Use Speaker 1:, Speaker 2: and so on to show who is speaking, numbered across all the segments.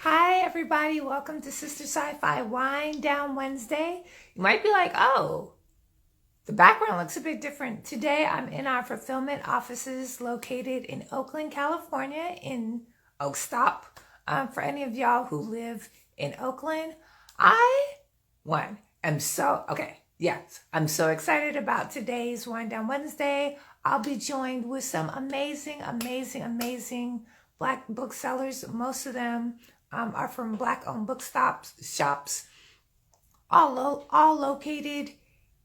Speaker 1: Hi, everybody. Welcome to Sistah Sci-Fi Wind Down Wednesday. You might be like, oh, the background looks a bit different. Today, I'm in our fulfillment offices located in Oakland, California, in Oak Stop. For any of y'all who live in Oakland, I, one, am so, okay, yes, I'm so excited about today's Wind Down Wednesday. I'll be joined with some amazing Black booksellers. Most of them are from Black-owned shops, all located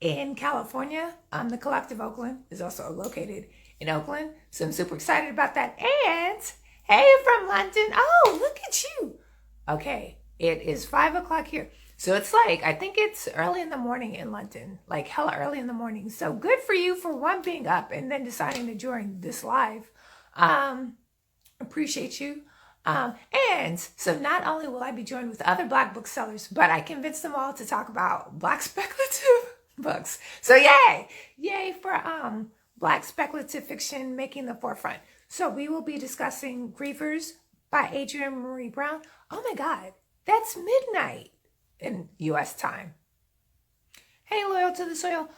Speaker 1: in California. The Collective Oakland is also located in Oakland, so I'm super excited about that. And hey, from London, oh, look at you. Okay, it is 5 o'clock here. So it's like, I think it's early in the morning in London, like hella early in the morning. So good for you for one being up and then deciding to join this live. Appreciate you. And so not only will I be joined with other Black booksellers, but I convinced them all to talk about Black speculative books. So yay for Black speculative fiction making the forefront. So we will be discussing Grievers by Adrienne Maree Brown. Oh my God, that's midnight in U.S. time. Hey, Loyal to the Soil.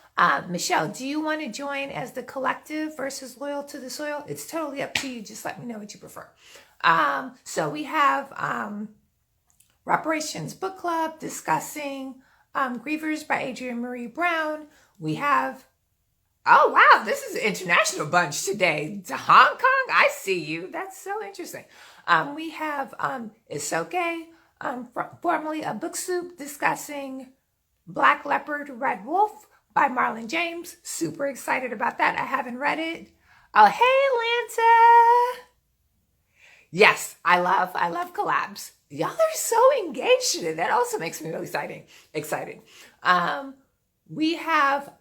Speaker 1: Michelle, do you want to join as the collective versus Loyal to the Soil? It's totally up to you. Just let me know what you prefer. So we have Reparations Book Club discussing Grievers by Adrienne Maree Brown. We have, oh wow, this is an international bunch today. To Hong Kong, I see you. That's so interesting. We have Isoke, formerly a book soup, discussing Black Leopard, Red Wolf by Marlon James. Super excited about that. I haven't read it. Oh, hey, Lanta. Yes, I love collabs. Y'all are so engaged in it. That also makes me really excited. We have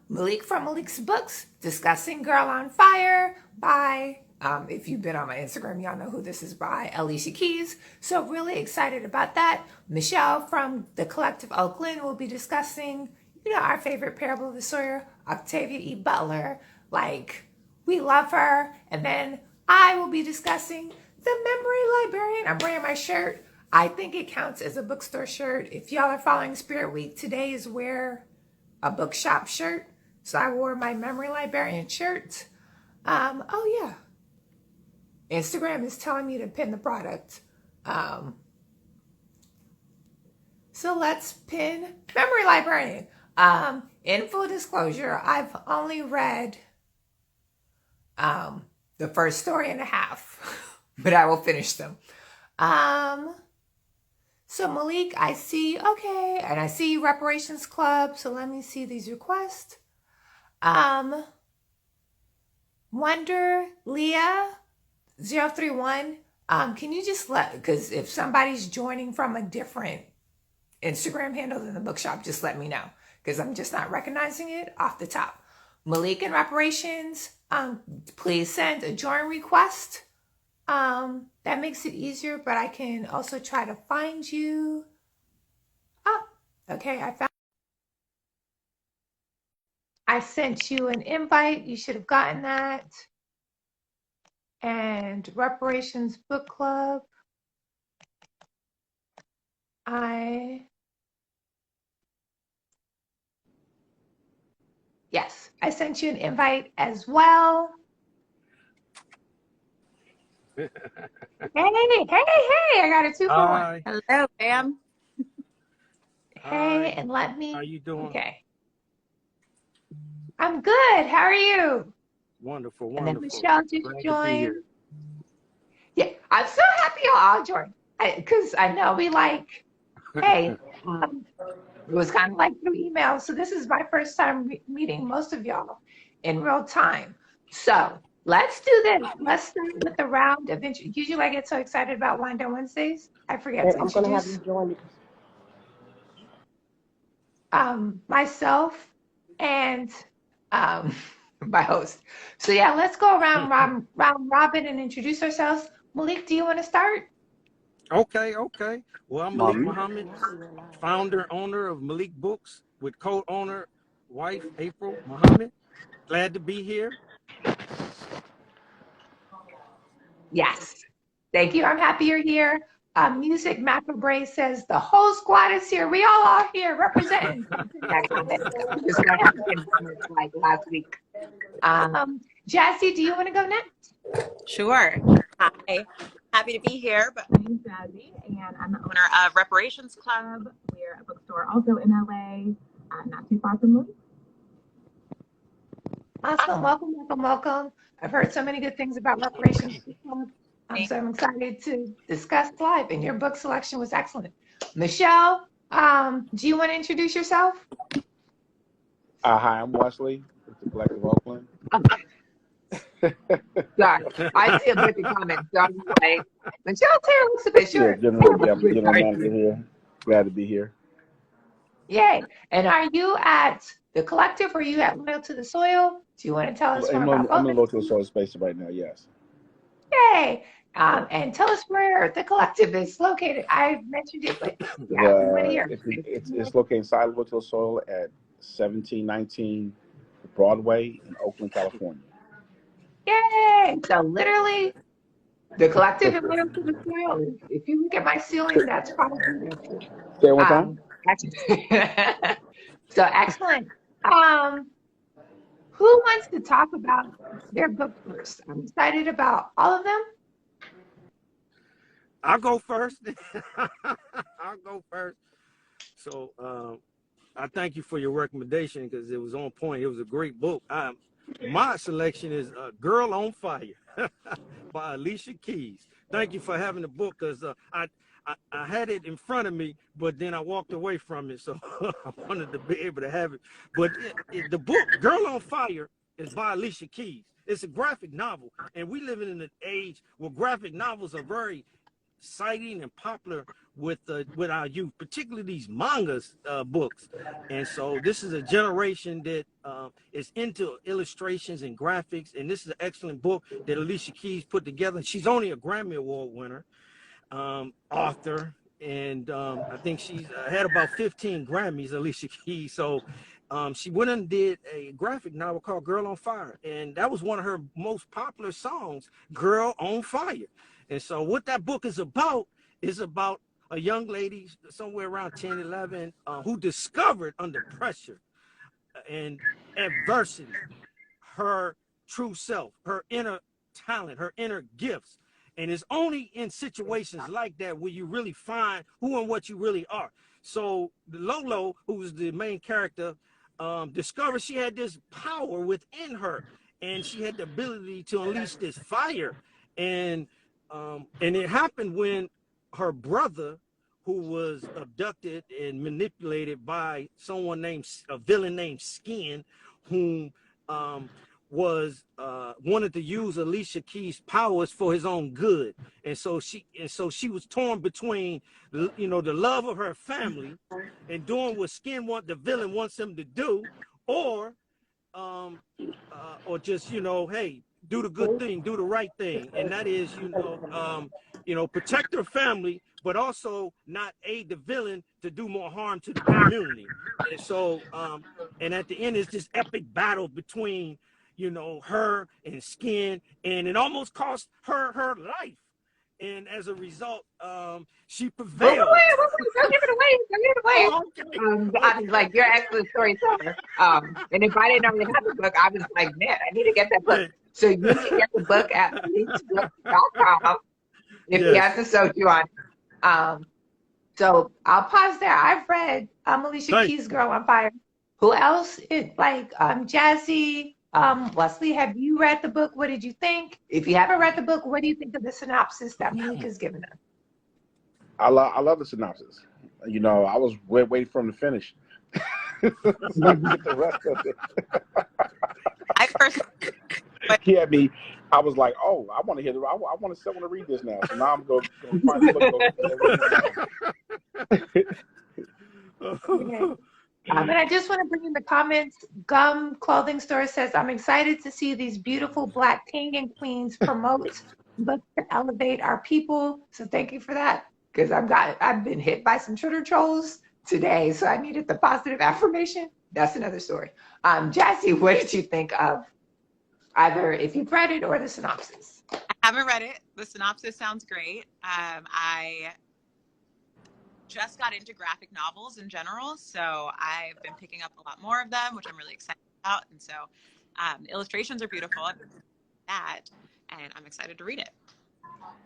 Speaker 1: Malik from Malik's Books discussing Girl on Fire by, if you've been on my Instagram, y'all know who this is by, Alicia Keys. So really excited about that. Michelle from the Collective Oakland will be discussing, our favorite Parable of the Sawyer, Octavia E. Butler. Like, we love her. And then I will be discussing The Memory Librarian. I'm wearing my shirt. I think it counts as a bookstore shirt. If y'all are following Spirit Week, today is wear a bookshop shirt. So I wore my Memory Librarian shirt. Oh yeah. Instagram is telling me to pin the product. So let's pin Memory Librarian. In full disclosure, I've only read the first story and a half, but I will finish them. So Malik, I see, okay, and I see Reparations Club, so let me see these requests. Wonder Leah 031, can you just because if somebody's joining from a different Instagram handle than the bookshop, just let me know, because I'm just not recognizing it off the top. Malik and Reparations, please send a join request. That makes it easier, but I can also try to find you. Oh, okay, I sent you an invite. You should have gotten that. And Reparations Book Club. Yes, I sent you an invite as well. Hey, I got a 2 for 1.
Speaker 2: Hello, ma'am.
Speaker 1: Hey, and let me.
Speaker 3: How you doing?
Speaker 1: Okay. I'm good. How are you?
Speaker 3: Wonderful.
Speaker 1: And then Michelle just joined. Yeah, I'm so happy y'all all joined. Because I know we like, hey, it was kind of like through email. So this is my first time meeting most of y'all in real time. So let's do this. Let's start with the round of usually I get so excited about Wind Down Wednesdays. I forget to introduce.
Speaker 2: I'm going to have you join
Speaker 1: myself and my host. So yeah, let's go around round robin and introduce ourselves. Malik, do you want to start?
Speaker 3: Okay. Well, I'm Malik Muhammad, founder, owner of Malik Books, with co-owner, wife, April Muhammad. Glad to be here.
Speaker 1: Yes. Thank you. I'm happy you're here. Music Macabre says the whole squad is here. We all are here representing. That comment. We just got African comments like last week. Jazzy, do you want to go next?
Speaker 2: Sure. Hi. Happy to be here, but my name's Jazzy, and I'm the owner of Reparations Club. We're a bookstore also in LA, not too far from Louis.
Speaker 1: Awesome. Welcome. I've heard so many good things about Reparations Club. So I'm excited to discuss live, and your book selection was excellent. Michelle, do you want to introduce yourself?
Speaker 4: Hi, I'm Wesley with the Collective Oakland.
Speaker 1: Sorry, I see a bunch of comments. So I'm like, Michelle's hair looks a bit short.
Speaker 4: General manager here. Glad to be here.
Speaker 1: Yay. And are you at the Collective or are you at Loyal to the Soil? Do you want to tell us more about both?
Speaker 4: I'm in Loyal to the Soil space right now, yes.
Speaker 1: Yay. And tell us where the Collective is located. I mentioned it, but yeah, we want to hear.
Speaker 4: It's located inside Loyal to the Soil at 1719 Broadway in Oakland, California.
Speaker 1: Yay! So literally, the Collective and Loyal to the Soil. If you look at my ceiling, that's probably true.
Speaker 4: Say it one time.
Speaker 1: So excellent. Who wants to talk about their book first? I'm excited about all of them.
Speaker 3: I'll go first. So I thank you for your recommendation because it was on point. It was a great book. My selection is Girl on Fire by Alicia Keys. Thank you for having the book because I had it in front of me, but then I walked away from it, so I wanted to be able to have it. But the book, Girl on Fire, is by Alicia Keys. It's a graphic novel, and we live in an age where graphic novels are very exciting and popular with our youth, particularly these mangas books. And so this is a generation that is into illustrations and graphics, and this is an excellent book that Alicia Keys put together. She's only a Grammy Award winner. Author, and I think she's had about 15 Grammys, Alicia Keys. So she went and did a graphic novel called Girl on Fire, and that was one of her most popular songs, Girl on Fire. And so what that book is about a young lady somewhere around 10, 11 who discovered under pressure and adversity her true self, her inner talent, her inner gifts. And it's only in situations like that where you really find who and what you really are. So Lolo, who was the main character, discovered she had this power within her, and she had the ability to unleash this fire. And it happened when her brother, who was abducted and manipulated by a villain named Skin, whom wanted to use Alicia Keys' powers for his own good. And so she was torn between the love of her family and doing what the villain wants him to do, or just hey, do the good thing, do the right thing, and that is protect her family, but also not aid the villain to do more harm to the community. And so and at the end, it's this epic battle between her and Skin, and it almost cost her life. And as a result, she prevailed.
Speaker 1: Don't give it away. Oh, okay. I was like, you're excellent storyteller. And if I didn't already have the book, I was like, man, I need to get that book. So you can get the book at leastbook.com if you have to search you on. So I'll pause there. I've read Alicia Keys' Girl on Fire. Who else? Jazzy. Wesley, have you read the book? What did you think? If you haven't read the book, what do you think of the synopsis that Malik has given us?
Speaker 4: I love the synopsis. I was waiting for him to finish. Get the rest of it. He had me. I was like, oh, I want to hear I want to read this now. So now I'm going to find the book.
Speaker 1: Okay. And I just want to bring in the comments. Gum Clothing Store says, I'm excited to see these beautiful Black king and queens promote books to elevate our people. So thank you for that, because I've been hit by some Twitter trolls today, so I needed the positive affirmation. That's another story. Jazzy, what did you think of either if you've read it or the synopsis?
Speaker 2: I Haven't read it. The synopsis sounds great. I just got into graphic novels in general, so I've been picking up a lot more of them, which I'm really excited about. And so illustrations are beautiful. I've been that, and I'm excited to read it.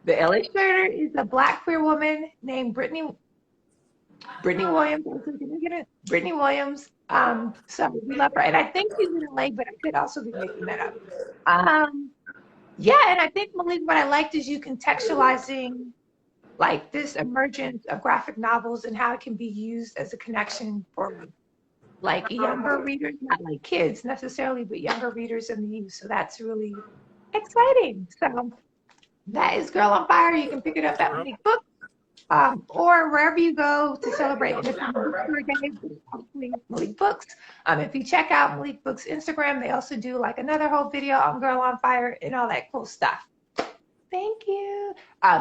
Speaker 1: The illustrator is a Black queer woman named Brittany Williams. Brittany Williams. So we love her, and I think she's in LA, but I could also be making that up. Yeah, and I think, Malik, what I liked is you contextualizing like this emergence of graphic novels and how it can be used as a connection for like younger readers, not like kids necessarily, but younger readers and the youth. So that's really exciting. So that is Girl on Fire. You can pick it up at Malik Books, or wherever you go to celebrate Independent Bookstore Day, hopefully Malik Books. If you check out Malik Books Instagram, they also do like another whole video on Girl on Fire and all that cool stuff. Thank you.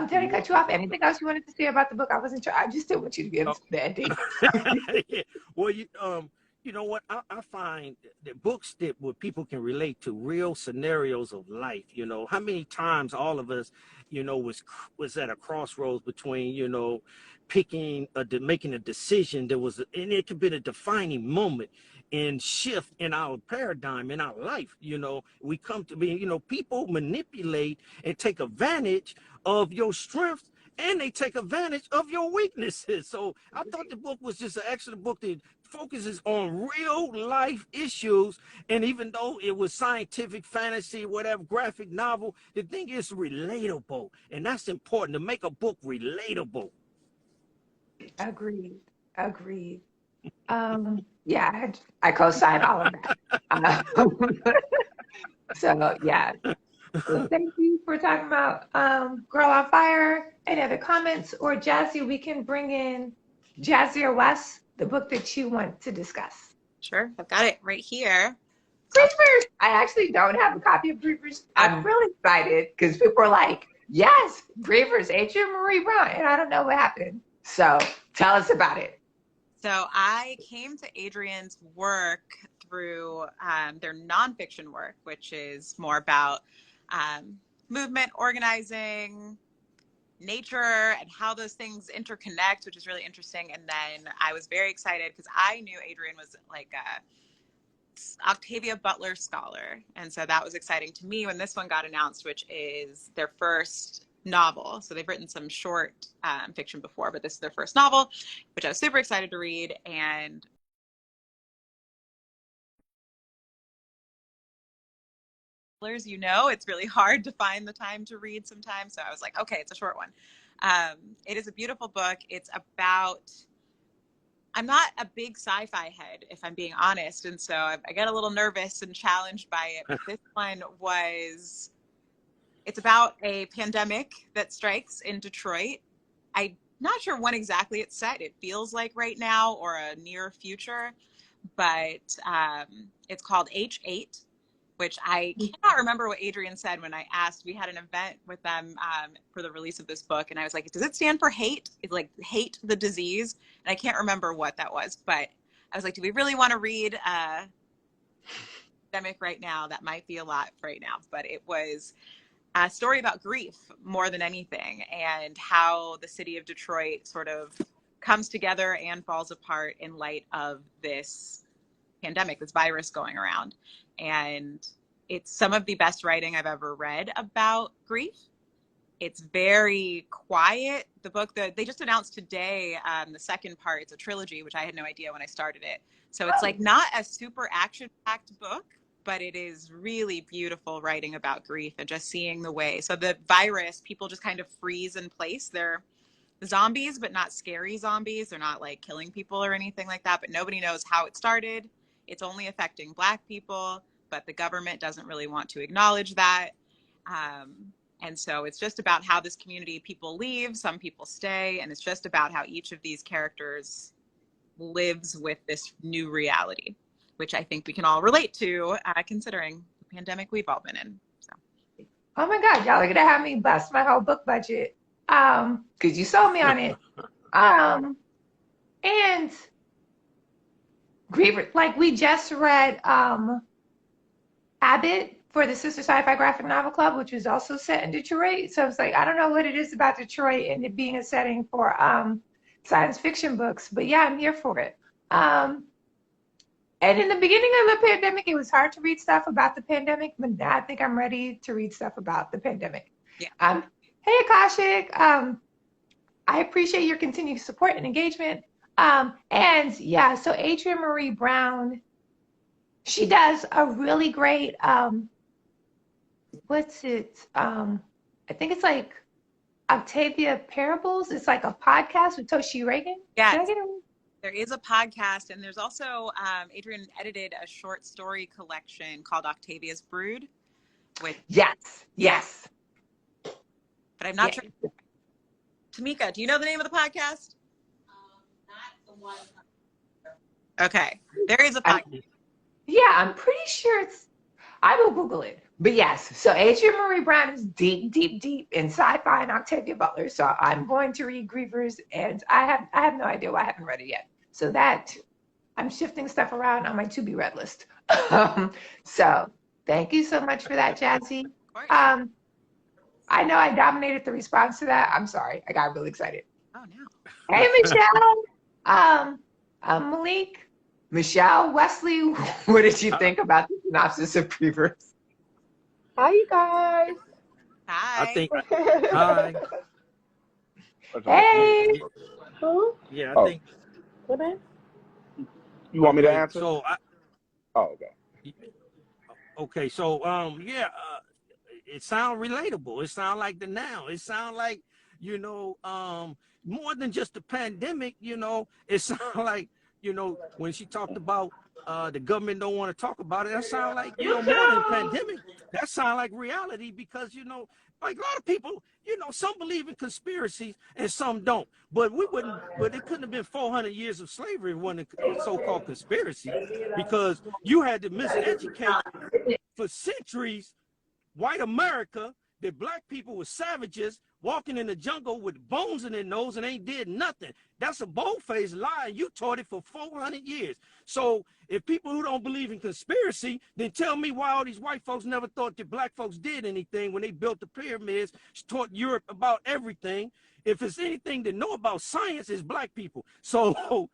Speaker 1: Did I cut you off? Anything else you wanted to say about the book? I wasn't sure. I just didn't want you to give the ending.
Speaker 3: Yeah. Well, you know what? I find that books that where people can relate to real scenarios of life. You know, how many times all of us, was at a crossroads between, making a decision that was, and it could be a defining moment and shift in our paradigm in our life. We come to be, people manipulate and take advantage of your strength, and they take advantage of your weaknesses. So I thought the book was just an excellent book that focuses on real life issues. And even though it was scientific fantasy, whatever, graphic novel, the thing is relatable. And that's important, to make a book relatable.
Speaker 1: Agreed. Yeah, I co-sign all of that. So yeah. So thank you for talking about Girl on Fire. Any other comments? Or Jazzy, we can bring in Jazzy or Wes, the book that you want to discuss.
Speaker 2: Sure, I've got it right here.
Speaker 1: Grievers! I actually don't have a copy of Grievers. I'm really excited because people are like, yes, Grievers, Adrienne Marie Brown, and I don't know what happened. So tell us about it.
Speaker 2: So I came to Adrienne's work through their nonfiction work, which is more about movement, organizing, nature, and how those things interconnect, which is really interesting. And then I was very excited because I knew Adrienne was like a Octavia Butler scholar. And so that was exciting to me when this one got announced, which is their first novel. So they've written some short fiction before, but this is their first novel, which I was super excited to read. And it's really hard to find the time to read sometimes. So I was like, okay, it's a short one. It is a beautiful book. It's about, I'm not a big sci-fi head, if I'm being honest. And so I get a little nervous and challenged by it. But this one it's about a pandemic that strikes in Detroit. I'm not sure when exactly it's set. It feels like right now or a near future, but it's called H8, which I cannot remember what Adrienne said when I asked. We had an event with them for the release of this book, and I was like, does it stand for hate? It's like hate the disease, and I can't remember what that was, but I was like, do we really want to read pandemic right now? That might be a lot right now, but it was a story about grief more than anything, and how the city of Detroit sort of comes together and falls apart in light of this pandemic, this virus going around. And it's some of the best writing I've ever read about grief. It's very quiet. The book that they just announced today, the second part, it's a trilogy, which I had no idea when I started it. So it's like not a super action-packed book, but it is really beautiful writing about grief and just seeing the way. So the virus, people just kind of freeze in place. They're zombies, but not scary zombies. They're not like killing people or anything like that, but nobody knows how it started. It's only affecting Black people, but the government doesn't really want to acknowledge that. And so it's just about how this community, people leave, some people stay, and it's just about how each of these characters lives with this new reality, which I think we can all relate to, considering the pandemic we've all been in. So.
Speaker 1: Oh my God, y'all are gonna have me bust my whole book budget, because you sold me on it. And Griever, like we just read Abbott for the Sistah Sci-Fi Graphic Novel Club, which was also set in Detroit. So it's like, I don't know what it is about Detroit and it being a setting for science fiction books, but yeah, I'm here for it. And in the beginning of the pandemic, it was hard to read stuff about the pandemic, but now I think I'm ready to read stuff about the pandemic.
Speaker 2: Yeah.
Speaker 1: Hey, Akashik. I appreciate your continued support and engagement. And yeah, so Adrienne Marie Brown, she does a really great, what's it? I think it's like Octavia Parables. It's like a podcast with Toshi Reagan.
Speaker 2: Yes.
Speaker 1: Did I get it?
Speaker 2: There is a podcast, and there's also Adrienne edited a short story collection called Octavia's Brood. With
Speaker 1: Yes.
Speaker 2: But I'm not sure. Tamika, do you know the name of the podcast?
Speaker 5: Not the one.
Speaker 2: Okay, there is a podcast.
Speaker 1: I'm pretty sure it's. I will Google it. But yes, so Adrienne Marie Brown is deep in sci-fi and Octavia Butler. So I'm going to read Grievers, and I have no idea why I haven't read it yet. So that I'm shifting stuff around on my to be read list. So thank you so much for that, Jazzy. I know I dominated the response to that. I'm sorry. I got really excited.
Speaker 2: Oh no.
Speaker 1: Hey, Michelle. Malik. Michelle, Wesley, what did you think about the synopsis of Grievers?
Speaker 6: Hi, you guys.
Speaker 2: Hi.
Speaker 3: I think. Hi.
Speaker 1: Hey.
Speaker 6: Who?
Speaker 3: Yeah, I think.
Speaker 6: What is?
Speaker 4: You want me to answer?
Speaker 3: So,
Speaker 4: okay.
Speaker 3: Okay, so it sounds relatable. It sounds like the now. It sounds like, more than just the pandemic, it sounds like, when she talked about the government don't want to talk about it, that sounds like, more than the pandemic. That sounds like reality because, like a lot of people, some believe in conspiracies and some don't. But it couldn't have been 400 years of slavery if it wasn't a so-called conspiracy, because you had to miseducate for centuries white America that black people were savages walking in the jungle with bones in their nose and ain't did nothing. That's a bold-faced lie. You taught it for 400 years. So if people who don't believe in conspiracy, then tell me why all these white folks never thought that black folks did anything when they built the pyramids, taught Europe about everything. If it's anything to know about science, it's black people. So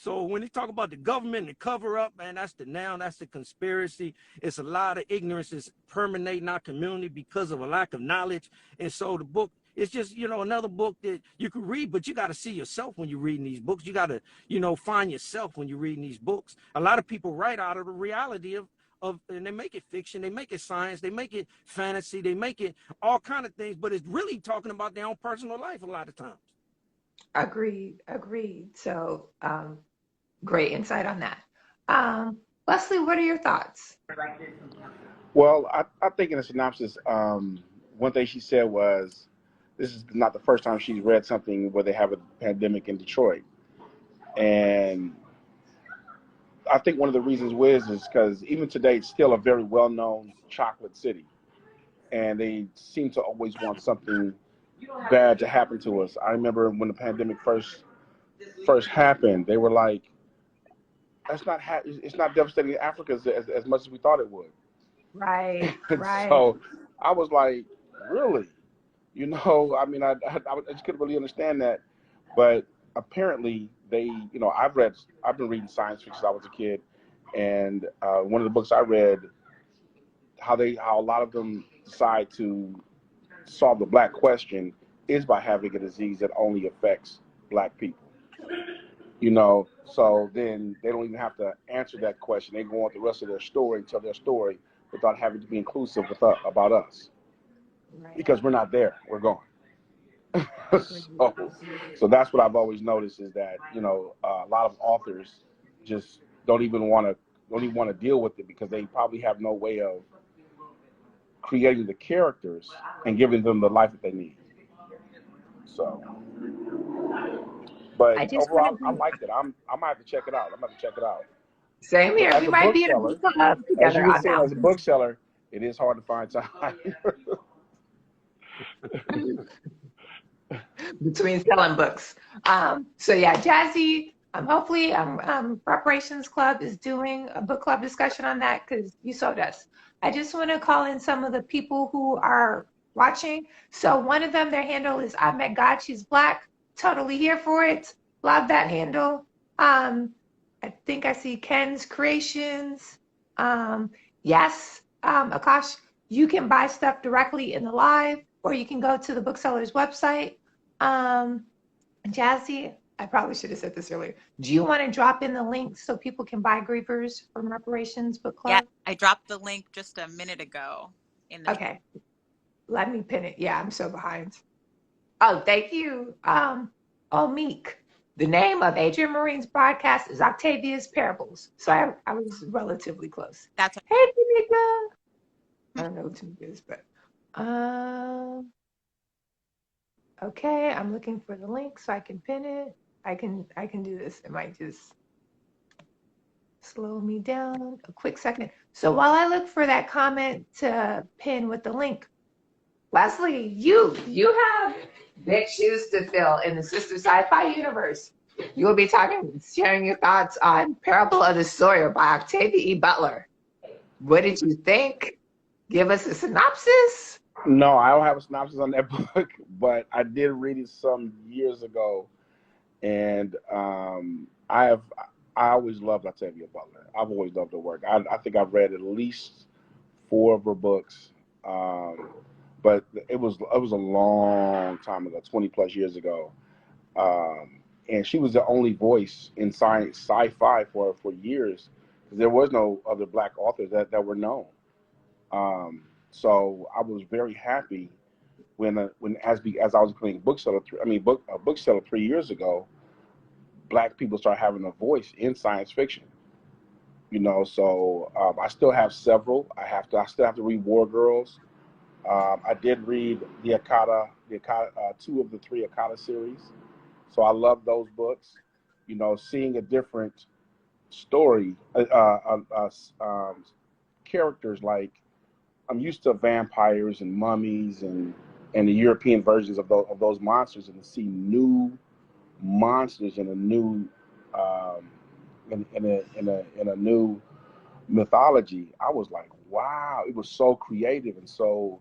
Speaker 3: when they talk about the government and the cover up, man, that's the conspiracy. It's a lot of ignorance is permeating our community because of a lack of knowledge. And so the book, it's just, another book that you can read, but you got to see yourself when you're reading these books. You got to, find yourself when you're reading these books. A lot of people write out of the reality of and they make it fiction, they make it science, they make it fantasy, they make it all kind of things, but it's really talking about their own personal life a lot of times.
Speaker 1: Agreed. So great insight on that. Leslie, what are your thoughts?
Speaker 4: Well, I think in the synopsis, one thing she said was, this is not the first time she's read something where they have a pandemic in Detroit. And I think one of the reasons is because even today it's still a very well-known chocolate city, and they seem to always want something bad to happen to us. I remember when the pandemic first happened, they were like, it's not devastating Africa as much as we thought it would.
Speaker 1: Right.
Speaker 4: So I was like, really? I mean, I just couldn't really understand that, but apparently they, I've been reading science fiction since I was a kid, and one of the books I read, how a lot of them decide to solve the black question is by having a disease that only affects black people. So then they don't even have to answer that question. They go on the rest of their story and tell their story without having to be inclusive about us,
Speaker 1: Right.
Speaker 4: because we're not there, we're gone. So that's what I've always noticed is that a lot of authors just don't even want to deal with it because they probably have no way of creating the characters and giving them the life that they need. So, but overall, I liked it. I might have to check it out.
Speaker 1: Same here.
Speaker 4: As
Speaker 1: We
Speaker 4: a
Speaker 1: might be in a
Speaker 4: bookseller,
Speaker 1: book club together.
Speaker 4: as you were saying, as a bookseller, it is hard to find time.
Speaker 1: Between selling books. So yeah, Jazzy, Hopefully, Reparations Club is doing a book club discussion on that because you showed us. I just want to call in some of the people who are watching. So one of them, their handle is I Met God, She's Black. Totally here for it. Love that handle. I think I see Ken's Creations. Yes, Akash, you can buy stuff directly in the live, or you can go to the booksellers website. Um, Jazzy, I probably should have said this earlier. Do you want to drop in the link so people can buy Grievers from Reparations Book
Speaker 2: Yeah,
Speaker 1: Club?
Speaker 2: I dropped the link just a minute ago in the chat.
Speaker 1: Okay, let me pin it. Yeah, I'm so behind. Oh, thank you. Meek. The name of Adrian Marine's podcast is Octavia's Parables. So I was relatively close.
Speaker 2: That's
Speaker 1: Hey, Tamika. I don't know who Tamika is, but okay, I'm looking for the link so I can pin it. I can do this. It might just slow me down a quick second. So while I look for that comment to pin with the link, Leslie, you have big shoes to fill in the Sistah Sci-Fi universe. You will be sharing your thoughts on Parable of the Sawyer by Octavia E. Butler. What did you think? Give us a synopsis.
Speaker 4: No, I don't have a synopsis on that book, but I did read it some years ago, and I always loved Octavia Butler. I've always loved her work. I think I've read at least 4 of her books, but it was a long time ago, 20 plus years ago, and she was the only voice in sci-fi for years, because there was no other Black authors that were known. So I was very happy when as I was playing a bookseller 3 years ago, Black people start having a voice in science fiction. So I still have several. I still have to read War Girls. I did read the Akata, 2 of the 3 Akata series. So I love those books. Seeing a different story, characters like, I'm used to vampires and mummies and the European versions of those monsters, and to see new monsters in a new in a new mythology, I was like, wow! It was so creative and so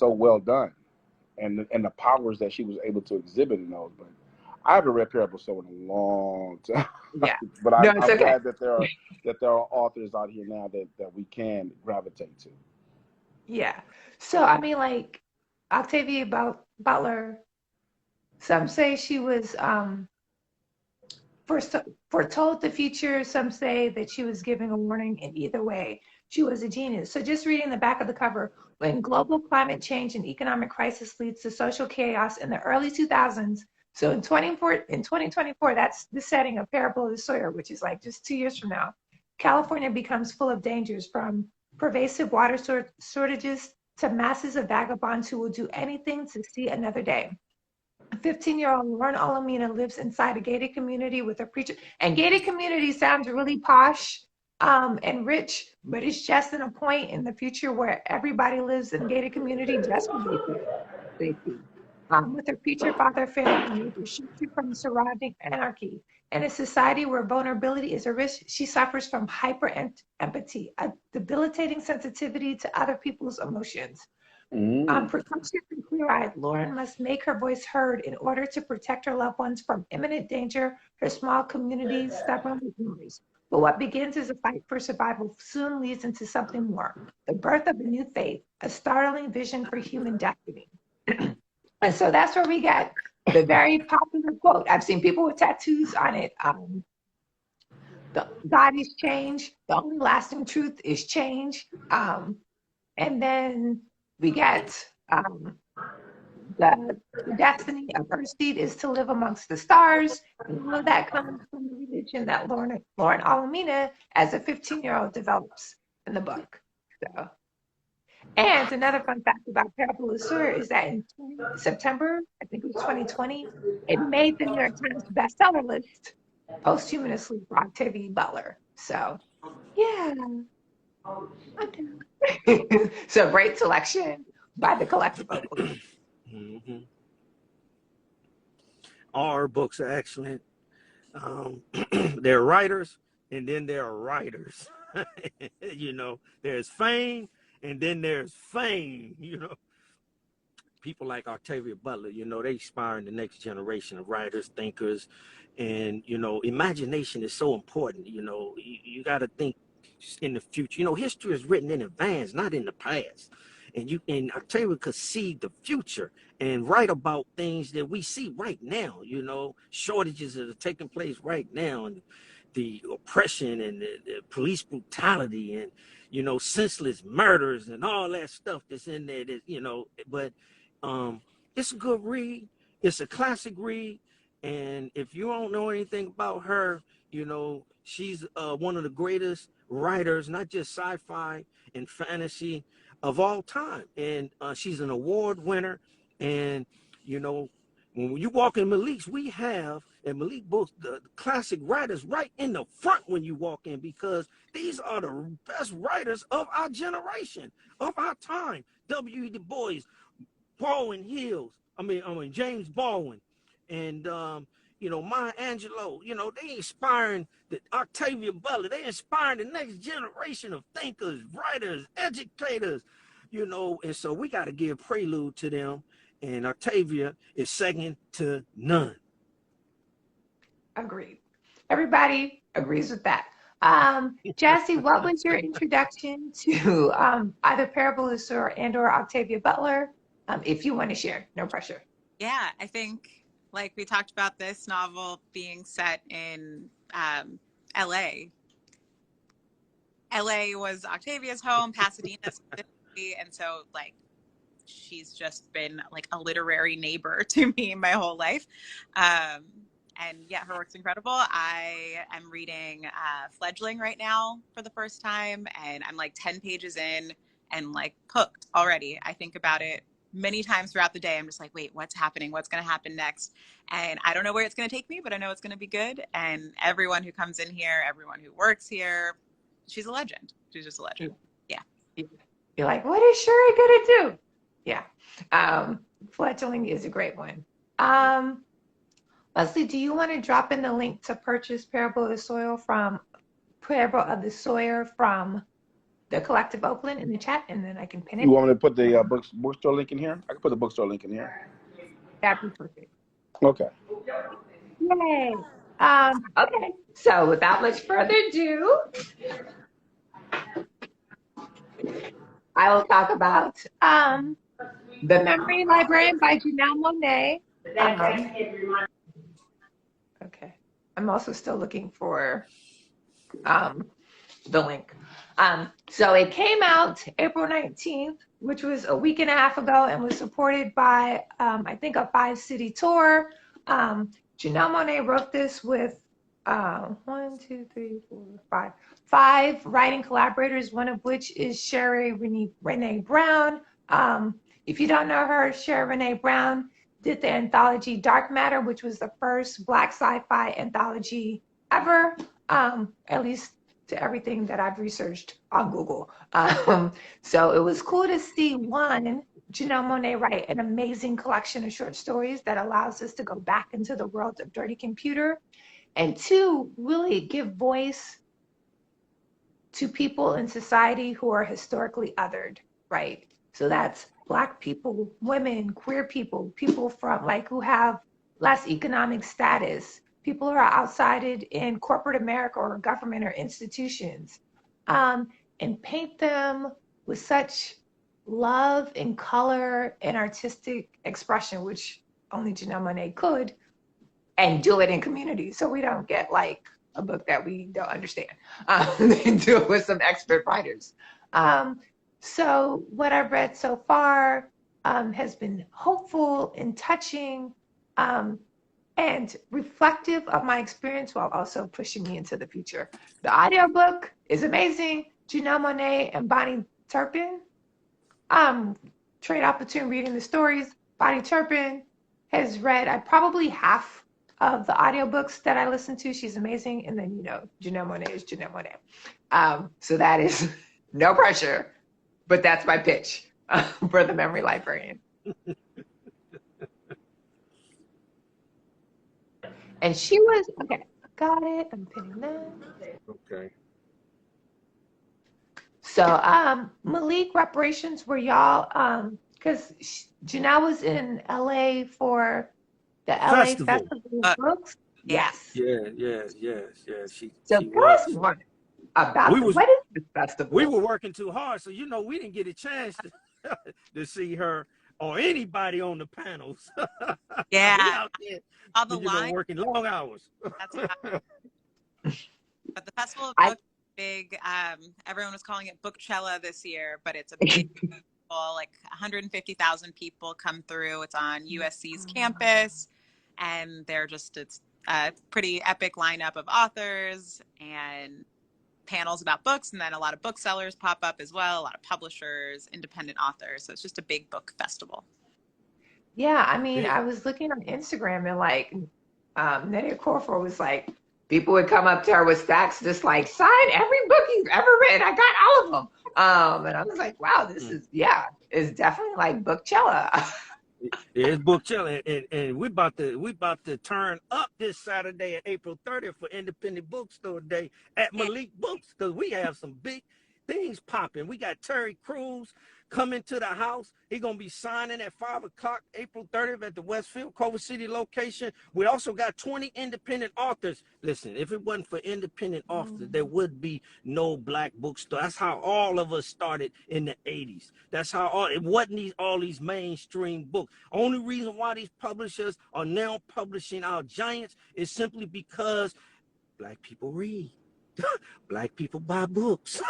Speaker 4: well done, and the powers that she was able to exhibit in those. But I haven't read Parable So in a long time.
Speaker 1: Yeah.
Speaker 4: But
Speaker 1: No,
Speaker 4: I'm
Speaker 1: it's okay.
Speaker 4: glad that there are authors out here now that we can gravitate to.
Speaker 1: Yeah. So I mean, like Octavia Butler, some say she was foretold the future. Some say that she was giving a warning. And either way, she was a genius. So just reading the back of the cover, when global climate change and economic crisis leads to social chaos in the early 2000s. So in 2024, that's the setting of Parable of the Sawyer, which is like just 2 years from now. California becomes full of dangers, from pervasive water shortages to masses of vagabonds who will do anything to see another day. 15-year-old Lauren Alamina lives inside a gated community with a preacher. And gated community sounds really posh and rich, but it's just in a point in the future where everybody lives in a gated community just for safety. With her preacher father failing to make her shifted from surrounding anarchy. In a society where vulnerability is a risk, she suffers from hyper empathy, a debilitating sensitivity to other people's emotions. Precocious and clear-eyed, Lauren must make her voice heard in order to protect her loved ones from imminent danger her small community stubbornly ignores. But what begins as a fight for survival soon leads into something more, the birth of a new faith, a startling vision for human destiny. And so that's where we get the very popular quote. I've seen people with tattoos on it. God is change. The only lasting truth is change. And then we get the destiny of her seed is to live amongst the stars. And all of that comes from the religion that Lauren Alamina, as a 15-year-old, develops in the book. So, and another fun fact about Parable of Sawyer is that in September, I think it was 2020, it made the New York Times bestseller list posthumously for Octavia Butler. So, yeah. Okay. So great selection by the Collective Book Club.
Speaker 3: Mm-hmm. All our books are excellent. Um, there are writers, and then there are writers. You know, there's fame, and then there's fame. You know, people like Octavia Butler, you know, they inspiring the next generation of writers, thinkers, and you know, imagination is so important. You know, you got to think in the future. You know, history is written in advance, not in the past. And Octavia could see the future and write about things that we see right now. You know, shortages that are taking place right now, and the oppression and the police brutality, and you know, senseless murders and all that stuff that's in there. That, you know, but um, it's a good read. It's a classic read. And if you don't know anything about her, you know, she's one of the greatest writers, not just sci-fi and fantasy of all time. And she's an award winner. And, you know, when you walk in Malik's, we have at Malik Books the classic writers right in the front when you walk in, because these are the best writers of our generation, of our time. W. Du Bois, Baldwin Hills. I mean James Baldwin, and you know, Maya Angelou. You know, they inspiring the Octavia Butler. They inspiring the next generation of thinkers, writers, educators. You know, and so we got to give prelude to them. And Octavia is second to none.
Speaker 1: Agreed. Everybody agrees with that. Jassy, what was your introduction to either Parable of Sir and or Octavia Butler? If you want to share, no pressure.
Speaker 2: Yeah, I think like we talked about this novel being set in LA. LA was Octavia's home, Pasadena specifically, and so like she's just been like a literary neighbor to me my whole life. And yeah, her work's incredible. I am reading Fledgling right now for the first time, and I'm like 10 pages in and like hooked already. I think about it many times throughout the day. I'm just like, wait, what's happening? What's going to happen next? And I don't know where it's going to take me, but I know it's going to be good. And everyone who comes in here, everyone who works here, she's a legend. She's just a legend. Yeah.
Speaker 1: You're like, what is Shuri going to do? Yeah. Fledgling is a great one. Leslie, do you want to drop in the link to purchase Parable of the Sawyer from the Collective Oakland in the chat, and then I can pin it?
Speaker 4: You want me to put the bookstore link in here? I can put the bookstore link in here.
Speaker 1: That'd be perfect.
Speaker 4: Okay.
Speaker 1: Yay. Okay. So without much further ado, I will talk about The Memory Librarian by Janelle Monáe. Okay. I'm also still looking for the link. So it came out April 19th, which was a week and a half ago, and was supported by, I think, a 5-city tour. Janelle Monáe wrote this with 5 writing collaborators, one of which is Sherry Renee Brown. If you don't know her, Sherry Renee Brown did the anthology Dark Matter, which was the first Black sci-fi anthology ever, at least to everything that I've researched on Google. So it was cool to see, one, Janelle Monáe write an amazing collection of short stories that allows us to go back into the world of Dirty Computer, and two, really give voice to people in society who are historically othered, right? So that's Black people, women, queer people, people from like who have less economic status, people who are outside in corporate America or government or institutions, and paint them with such love and color and artistic expression, which only Janelle Monáe could, and do it in community, so we don't get like a book that we don't understand, and do it with some expert writers. So what I've read so far has been hopeful and touching, and reflective of my experience, while also pushing me into the future. The audiobook is amazing. Janelle Monáe and Bonnie Turpin trade off between reading the stories. Bonnie Turpin has read probably half of the audiobooks that I listen to. She's amazing. And then, you know, Janelle Monáe is Janelle Monáe. So that is no pressure, but that's my pitch for The Memory Librarian. And she was, okay, Got it. I'm pinning that.
Speaker 3: Okay.
Speaker 1: So, Malik, reparations, were y'all, because Janelle was in LA for the LA
Speaker 3: Festival.
Speaker 1: Festival of Books.
Speaker 2: Yeah.
Speaker 1: Yes.
Speaker 3: Yeah.
Speaker 1: So
Speaker 3: She
Speaker 1: tell us
Speaker 3: was.
Speaker 1: more
Speaker 3: We
Speaker 1: about
Speaker 3: was
Speaker 1: what is this
Speaker 3: we
Speaker 1: festival?
Speaker 3: were working too hard, so we didn't get a chance to, to see her or anybody on the panels. We
Speaker 2: Yeah.
Speaker 3: out there,
Speaker 2: All the line.
Speaker 3: working long hours.
Speaker 2: That's right. But the Festival of
Speaker 1: I
Speaker 2: Books is big. Everyone was calling it Bookchella this year, but it's a big festival, like 150,000 people come through. It's on USC's campus, and it's a pretty epic lineup of authors and panels about books, and then a lot of booksellers pop up as well, a lot of publishers, independent authors. So it's just a big book festival.
Speaker 1: Yeah, I mean,
Speaker 3: Yeah.
Speaker 1: I was looking on Instagram and like Nydia Corfor was like, people would come up to her with stacks, just like, sign every book you've ever read. I got all of them. And I was like, wow, this is, yeah, it's definitely like Bookchella.
Speaker 3: It's Bookchella, and we about to turn up this Saturday at April 30th for Independent Bookstore Day at Malik Books, because we have some big things popping. We got Terry Crews coming to the house. He's gonna be signing at 5 o'clock April 30th at the Westfield Culver City location. We also got 20 independent authors. Listen, if it wasn't for independent authors, there would be no black bookstore. That's how all of us started in the 80s. That's how it wasn't all these mainstream books. Only reason why these publishers are now publishing our giants is simply because black people read. Black people buy books.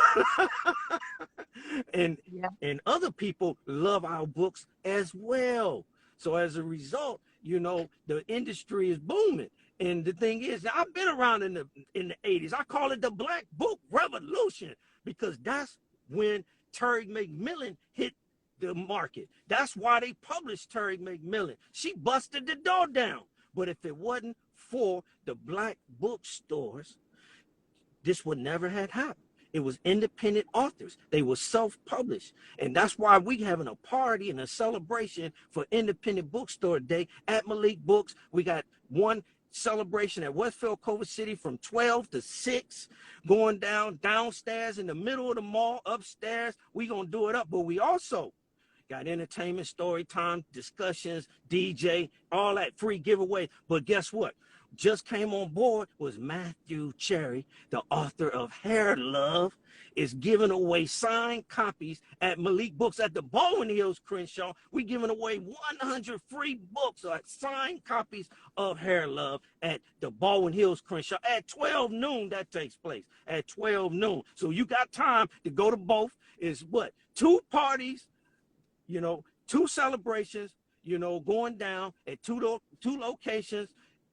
Speaker 3: and
Speaker 1: Yeah.
Speaker 3: and other people love our books as well. So as a result, the industry is booming. And the thing is, I've been around in the 80s. I call it the Black Book Revolution, because that's when Terry McMillan hit the market. That's why they published Terry McMillan. She busted the door down. But if it wasn't for the black bookstores, this would never have happened. It was independent authors. They were self-published. And that's why we having a party and a celebration for Independent Bookstore Day at Malik Books. We got one celebration at Westfield Culver City from 12 to 6, going downstairs in the middle of the mall, upstairs. We gonna do it up, but we also got entertainment, story time, discussions, DJ, all that free giveaway. But guess what? Just came on board was Matthew Cherry, the author of Hair Love, is giving away signed copies at Malik Books at the Baldwin Hills, Crenshaw. We giving away 100 free books, signed copies of Hair Love at the Baldwin Hills, Crenshaw at 12 noon. That takes place at 12 noon. So you got time to go to both. Is what? 2 parties, two celebrations, going down at two locations,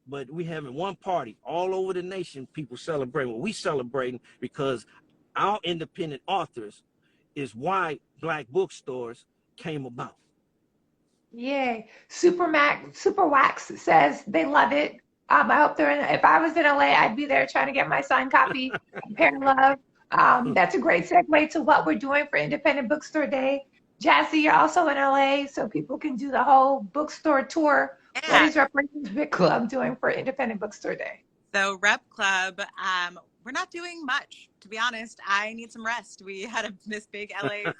Speaker 3: but we having one party all over the nation. People celebrating what we celebrating, because our independent authors is why black bookstores came about.
Speaker 1: Yay. Super Wax says they love it. I hope if I was in LA, I'd be there trying to get my signed copy of Pair Love. That's a great segue to what we're doing for Independent Bookstore Day. Jazzy, you're also in LA, so people can do the whole bookstore tour. What
Speaker 2: Yeah.
Speaker 1: is Reparations Book Club doing for Independent Bookstore Day?
Speaker 2: So Rep Club, we're not doing much, to be honest. I need some rest. We had this big LA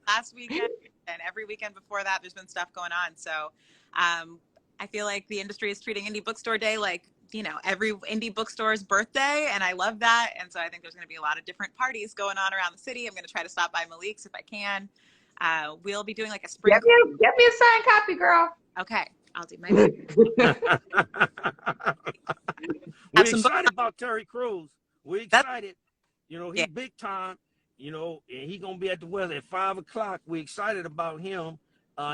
Speaker 2: last weekend, and every weekend before that, there's been stuff going on. So I feel like the industry is treating Indie Bookstore Day like, every indie bookstore's birthday, and I love that. And so I think there's going to be a lot of different parties going on around the city. I'm going to try to stop by Malik's if I can. We'll be doing like a spring.
Speaker 1: Get me a signed copy, girl.
Speaker 2: Okay, I'll do my best.
Speaker 3: We're excited about Terry Crews. We're excited. He's big time, and he's going to be at the West at 5 o'clock. We're excited about him.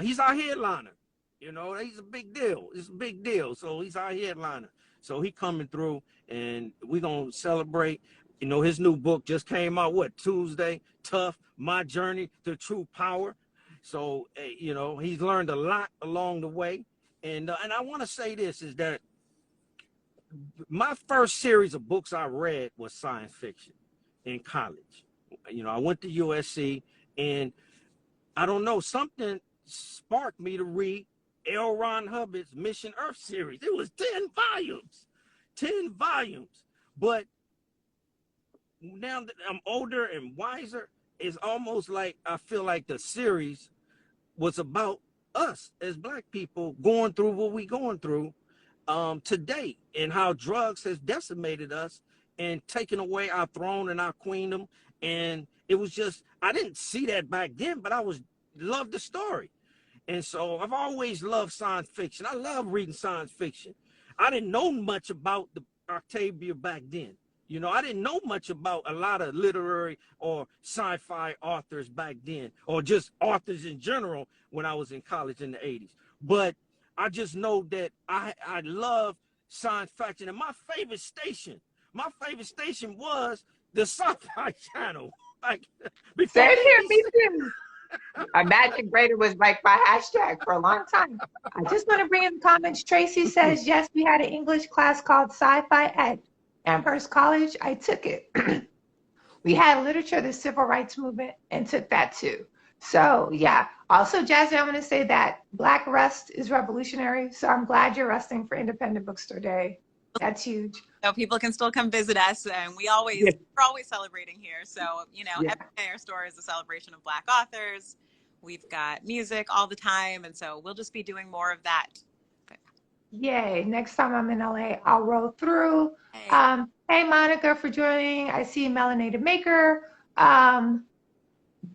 Speaker 3: He's our headliner. He's a big deal. It's a big deal. So he's our headliner. So he coming through, and we're going to celebrate. His new book just came out, Tuesday? Tough, My Journey to True Power. So, he's learned a lot along the way. And I want to say this, is that my first series of books I read was science fiction in college. I went to USC, and I don't know, something sparked me to read L. Ron Hubbard's Mission Earth series. It was 10 volumes. 10 volumes. But now that I'm older and wiser, it's almost like I feel like the series was about us as Black people going through what we going through today, and how drugs has decimated us and taken away our throne and our queendom. And it was just, I didn't see that back then, but I was loved the story. And so I've always loved science fiction. I love reading science fiction. I didn't know much about the Octavia back then. You know, I didn't know much about a lot of literary or sci-fi authors back then, or just authors in general when I was in college in the 80s. But I just know that I love science fiction. And my favorite station was the Sci-Fi Channel. Like, before
Speaker 1: Same here, me
Speaker 3: ABC.
Speaker 1: too. Imagine Greater was like my hashtag for a long time. I just want to bring in the comments. Tracy says, yes, we had an English class called Sci-Fi at Amherst College. I took it. We had literature, the civil rights movement, and took that too. So yeah. Also, Jazzy, I'm going to say that Black Rest is revolutionary. So I'm glad you're resting for Independent Bookstore Day. That's huge.
Speaker 2: So people can still come visit us, and we're always celebrating here. So, you know, every day our store is a celebration of Black authors. We've got music all the time, and so we'll just be doing more of that.
Speaker 1: Yay. Next time I'm in LA, I'll roll through.
Speaker 2: Hey.
Speaker 1: Hey, Monica, for joining. I see Melanated Maker.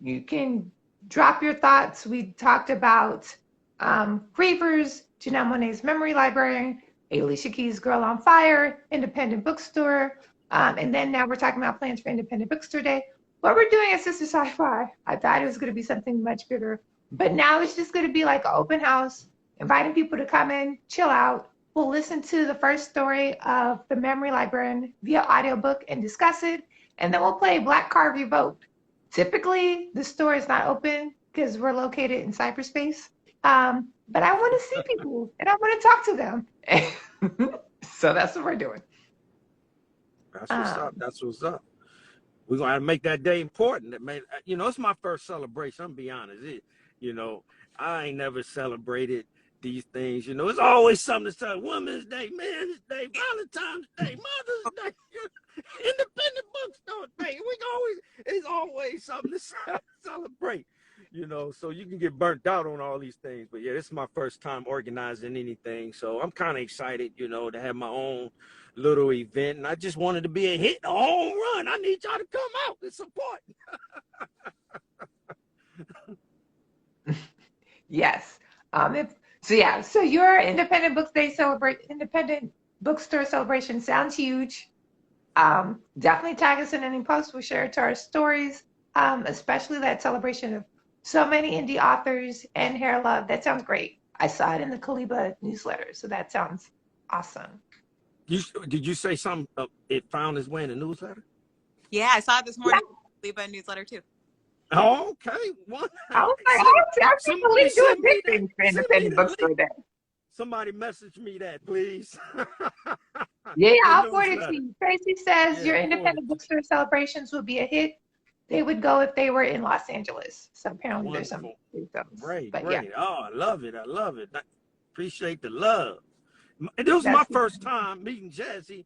Speaker 1: You can drop your thoughts. We talked about Grievers, Janelle Monáe's Memory Library, Alicia Keys' Girl on Fire, Independent Bookstore, and then now we're talking about plans for Independent Bookstore Day. What we're doing at Sistah Sci-Fi, I thought it was going to be something much bigger, but now it's just going to be like an open house, inviting people to come in, chill out. We'll listen to the first story of The Memory Librarian via audiobook and discuss it, and then we'll play Black Card Revoked. Typically, the store is not open because we're located in cyberspace, but I want to see people and I want to talk to them. So that's what we're doing.
Speaker 3: That's what's up. That's what's up. We're going to make that day important. You know, it's my first celebration. I'm going to be honest. You know, I ain't never celebrated these things. You know, it's always something to say. Women's Day, Men's Day, Valentine's Day, Mother's Day, Independent Bookstore Day. It's always something to celebrate. You know, so you can get burnt out on all these things. But yeah, this is my first time organizing anything. So I'm kind of excited, you know, to have my own little event. And I just wanted to be a hit, a home run. I need y'all to come out and support.
Speaker 1: Yes. So your Independent Independent Bookstore Celebration sounds huge. Definitely tag us in any posts. We'll share it to our stories, especially that celebration of so many indie authors and Hair Love. That sounds great. I saw it in the Kaliba newsletter, so that sounds awesome.
Speaker 3: Did you say something? It found its way in the newsletter?
Speaker 2: Yeah, I saw it this morning. Kaliba newsletter too.
Speaker 3: Oh, okay.
Speaker 1: I was like, I can't believe doing big things for Independent Bookstore Day.
Speaker 3: Somebody message me that, please.
Speaker 1: Yeah, I'll forward it to you. Tracy says your Independent Bookstore celebrations would be a hit. They would go if they were in Los Angeles. So apparently there's some big films.
Speaker 3: Great.
Speaker 1: Yeah.
Speaker 3: Oh, I love it. I appreciate the love. It was my first time meeting Jazzy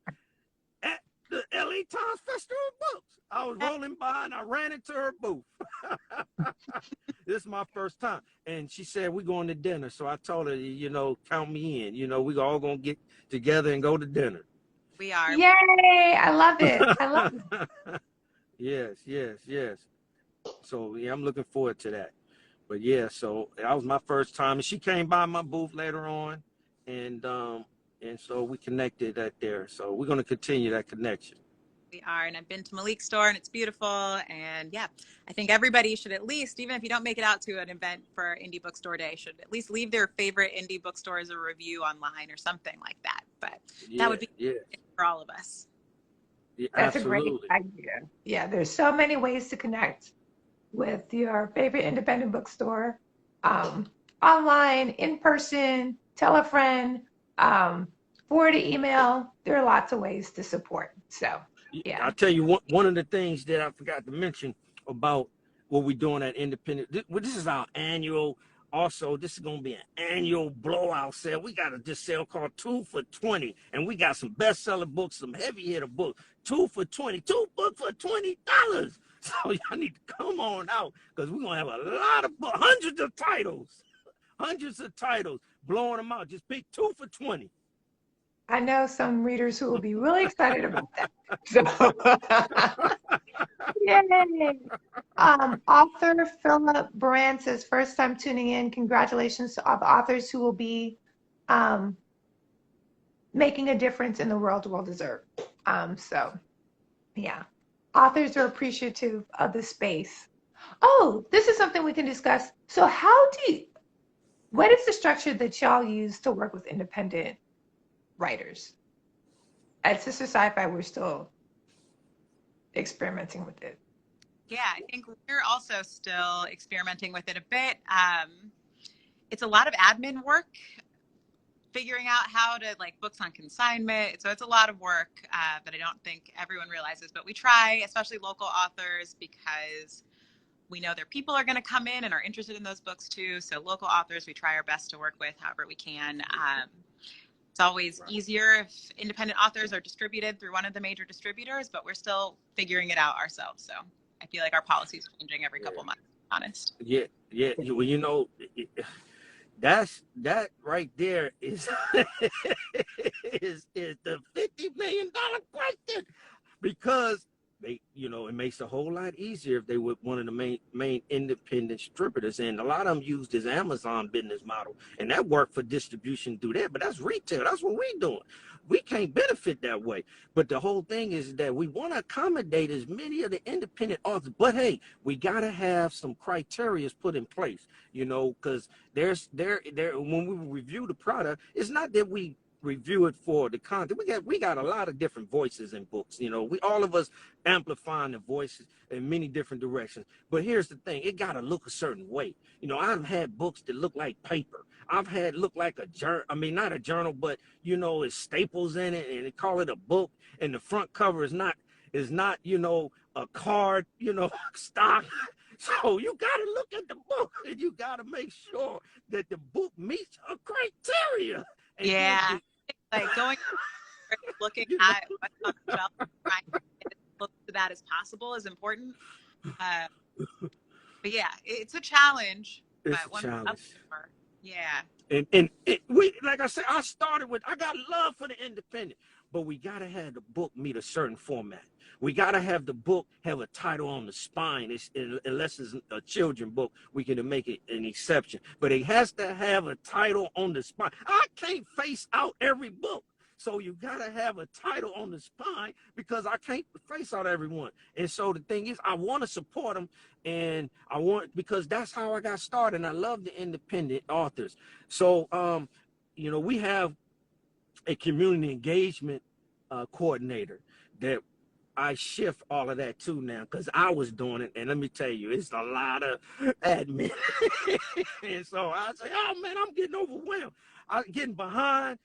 Speaker 3: at the LA Times Festival of Books. I was rolling by and I ran into her booth. This is my first time. And she said, we're going to dinner. So I told her, you know, count me in. You know, we all going to get together and go to dinner.
Speaker 2: We are.
Speaker 1: Yay. I love it.
Speaker 3: Yes. So, yeah, I'm looking forward to that. But, yeah, so that was my first time. And she came by my booth later on. And so we connected at there. So we're going to continue that connection.
Speaker 2: We are, and I've been to Malik's store, and it's beautiful. And yeah, I think everybody should at least, even if you don't make it out to an event for Indie Bookstore Day, should at least leave their favorite indie bookstore as a review online or something like that. But that would be for all of us.
Speaker 3: Yeah,
Speaker 1: That's
Speaker 3: absolutely.
Speaker 1: a great idea. Yeah, there's so many ways to connect with your favorite independent bookstore, online, in person, tell a friend, forward an email. There are lots of ways to support. So, yeah.
Speaker 3: I'll tell you one of the things that I forgot to mention about what we're doing at Independent. This is our annual Also, this is gonna be an annual blowout sale. We got this sale called 2 for $20, and we got some bestseller books, some heavy hitter books. 2 for $20, 2 books for $20. So y'all need to come on out because we're gonna have a lot of hundreds of titles, blowing them out. Just pick 2 for $20.
Speaker 1: I know some readers who will be really excited about that. So, yay! Author Philip Brand says, first time tuning in. Congratulations to all the authors who will be making a difference in the world well deserved. So, yeah, authors are appreciative of the space. Oh, this is something we can discuss. So, what is the structure that y'all use to work with independent writers? At Sistah Sci-Fi, we're still experimenting with it.
Speaker 2: Yeah, I think we're also still experimenting with it a bit. It's a lot of admin work, figuring out how to books on consignment. So it's a lot of work that I don't think everyone realizes, but we try, especially local authors, because we know their people are going to come in and are interested in those books too. So local authors, we try our best to work with however we can. It's always easier if independent authors are distributed through one of the major distributors, but we're still figuring it out ourselves. So I feel like our policy is changing every couple months, to be honest.
Speaker 3: Yeah. Well, that right there is is the $50 million question, because it makes it a whole lot easier if they were one of the main independent distributors, and a lot of them use this Amazon business model, and that worked for distribution through there, but that's retail. That's what we're doing. We can't benefit that way. But the whole thing is that we want to accommodate as many of the independent authors, but hey, we got to have some criteria put in place, because when we review the product, it's not that we review it for the content. We got a lot of different voices in books. We all of us amplifying the voices in many different directions. But here's the thing: it got to look a certain way. I've had books that look like paper. I've had look like a journal. I mean, not a journal, but it's staples in it, and they call it a book. And the front cover is not a card, stock. So you got to look at the book, and you got to make sure that the book meets a criteria. And
Speaker 2: yeah, going looking at what's on the shelf, trying to get as close to that as possible is important. But yeah, it's a challenge.
Speaker 3: It's
Speaker 2: but
Speaker 3: a challenge.
Speaker 2: Yeah.
Speaker 3: And we, like I said, I got love for the independent, but we got to have the book meet a certain format. We got to have the book have a title on the spine. Unless it's a children's book, we can make it an exception. But it has to have a title on the spine. I can't face out every book. So you got to have a title on the spine, because I can't face out everyone. And so the thing is, I want to support them, and because that's how I got started. And I love the independent authors. So, we have a community engagement coordinator that I shift all of that too now, because I was doing it, and let me tell you, it's a lot of admin. And so I say, oh man, I'm getting overwhelmed. I'm getting behind,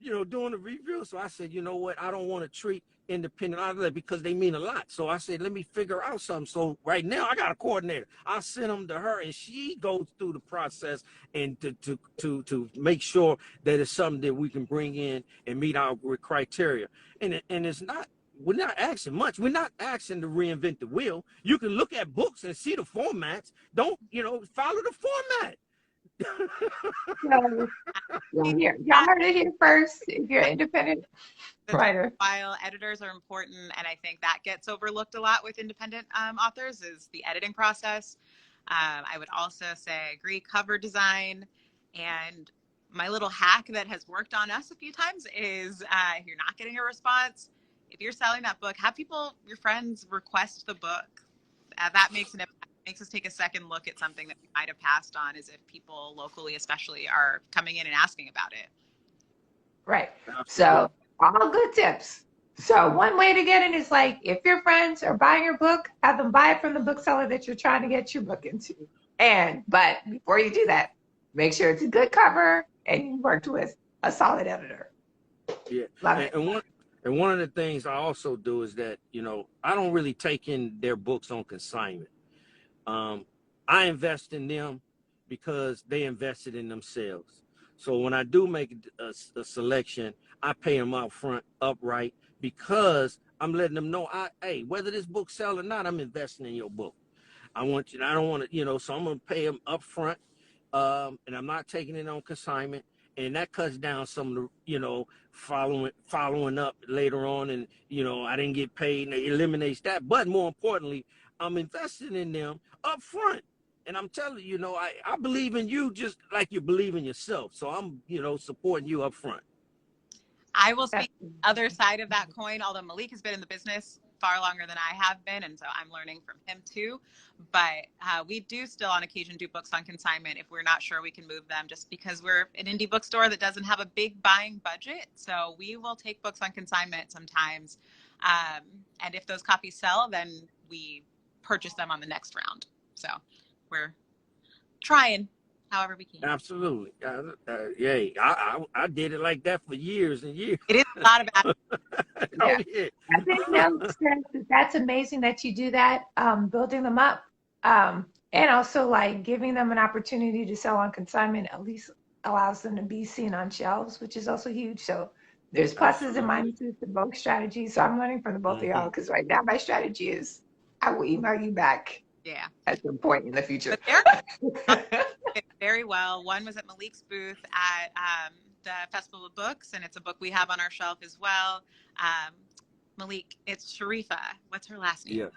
Speaker 3: doing the review. So I said, you know what? I don't want to treat independent authors because they mean a lot. So I said, let me figure out something. So right now I got a coordinator. I send them to her, and she goes through the process and to make sure that it's something that we can bring in and meet our criteria. And it's not. We're not asking much. We're not asking to reinvent the wheel. You can look at books and see the formats. Don't, follow the format.
Speaker 1: Y'all heard it here first. If you're an independent writer,
Speaker 2: while editors are important, and I think that gets overlooked a lot with independent authors, is the editing process. I would also say I agree, cover design. And my little hack that has worked on us a few times is if you're not getting a response, if you're selling that book, have your friends request the book. That makes us take a second look at something that we might have passed on, as if people locally especially are coming in and asking about it.
Speaker 1: Right. So all good tips. So one way to get in is if your friends are buying your book, have them buy it from the bookseller that you're trying to get your book into. But before you do that, make sure it's a good cover and you worked with a solid editor.
Speaker 3: Yeah.
Speaker 1: Love it.
Speaker 3: And one of the things I also do is that, I don't really take in their books on consignment. I invest in them, because they invested in themselves. So when I do make a selection, I pay them out front, upright, because I'm letting them know, hey, whether this book sell or not, I'm investing in your book. I don't want to, so I'm going to pay them up front, and I'm not taking it on consignment. And that cuts down some of the, following up later on. And, I didn't get paid, and it eliminates that. But more importantly, I'm investing in them up front. And I'm telling you, I believe in you just like you believe in yourself. So I'm, supporting you up front.
Speaker 2: I will speak the other side of that coin, although Malik has been in the business far longer than I have been, and so I'm learning from him too. But we do still on occasion do books on consignment if we're not sure we can move them, just because we're an indie bookstore that doesn't have a big buying budget. So we will take books on consignment sometimes. And if those copies sell, then we purchase them on the next round. So we're trying however we can.
Speaker 3: Absolutely. I did it like that for years and years.
Speaker 2: It is not about
Speaker 3: Oh, yeah.
Speaker 1: I think that's amazing that you do that, building them up, and also like giving them an opportunity to sell on consignment at least allows them to be seen on shelves, which is also huge. So there's pluses and minuses to both strategies. So I'm learning from the both of y'all, because right now my strategy is I will email you back at some point in the future.
Speaker 2: Very well. One was at Malik's booth at the Festival of Books, and it's a book we have on our shelf as well. Malik, it's Sharifa. What's her last name?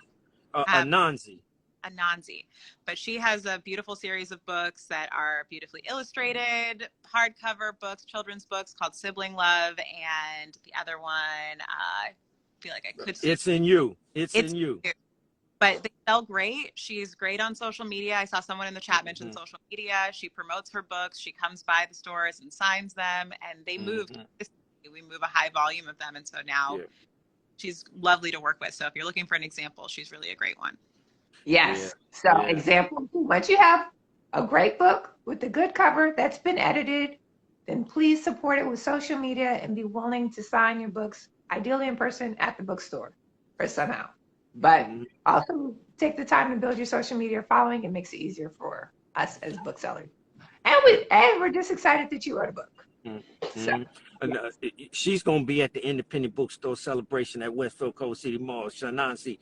Speaker 3: Yeah. Anansi.
Speaker 2: Anansi. But she has a beautiful series of books that are beautifully illustrated, hardcover books, children's books called Sibling Love, and the other one, I feel like I could say.
Speaker 3: It's in you. It's in you.
Speaker 2: But they sell great. She's great on social media. I saw someone in the chat mention social media. She promotes her books. She comes by the stores and signs them, and they move. We move a high volume of them, and so now she's lovely to work with. So if you're looking for an example, she's really a great one.
Speaker 1: Yes. Example, once you have a great book with a good cover that's been edited, then please support it with social media and be willing to sign your books, ideally in person at the bookstore or somehow. But also take the time to build your social media following. It makes it easier for us as booksellers. And we're just excited that you wrote a book. So,
Speaker 3: she's going to be at the Independent Bookstore Celebration at Westfield Cold City Mall. Sharif Anansi.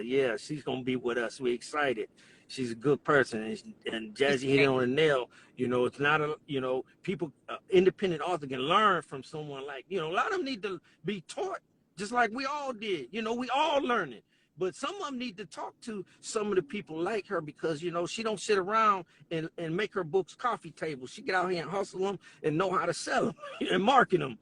Speaker 3: Yeah. She's going to be with us. We're excited. She's a good person. And Jazzy hit it on the nail. It's not people, independent author can learn from someone like, a lot of them need to be taught. Just like we all did, we all learning. But some of them need to talk to some of the people like her, because, she don't sit around and make her books coffee tables. She get out here and hustle them and know how to sell them and market them.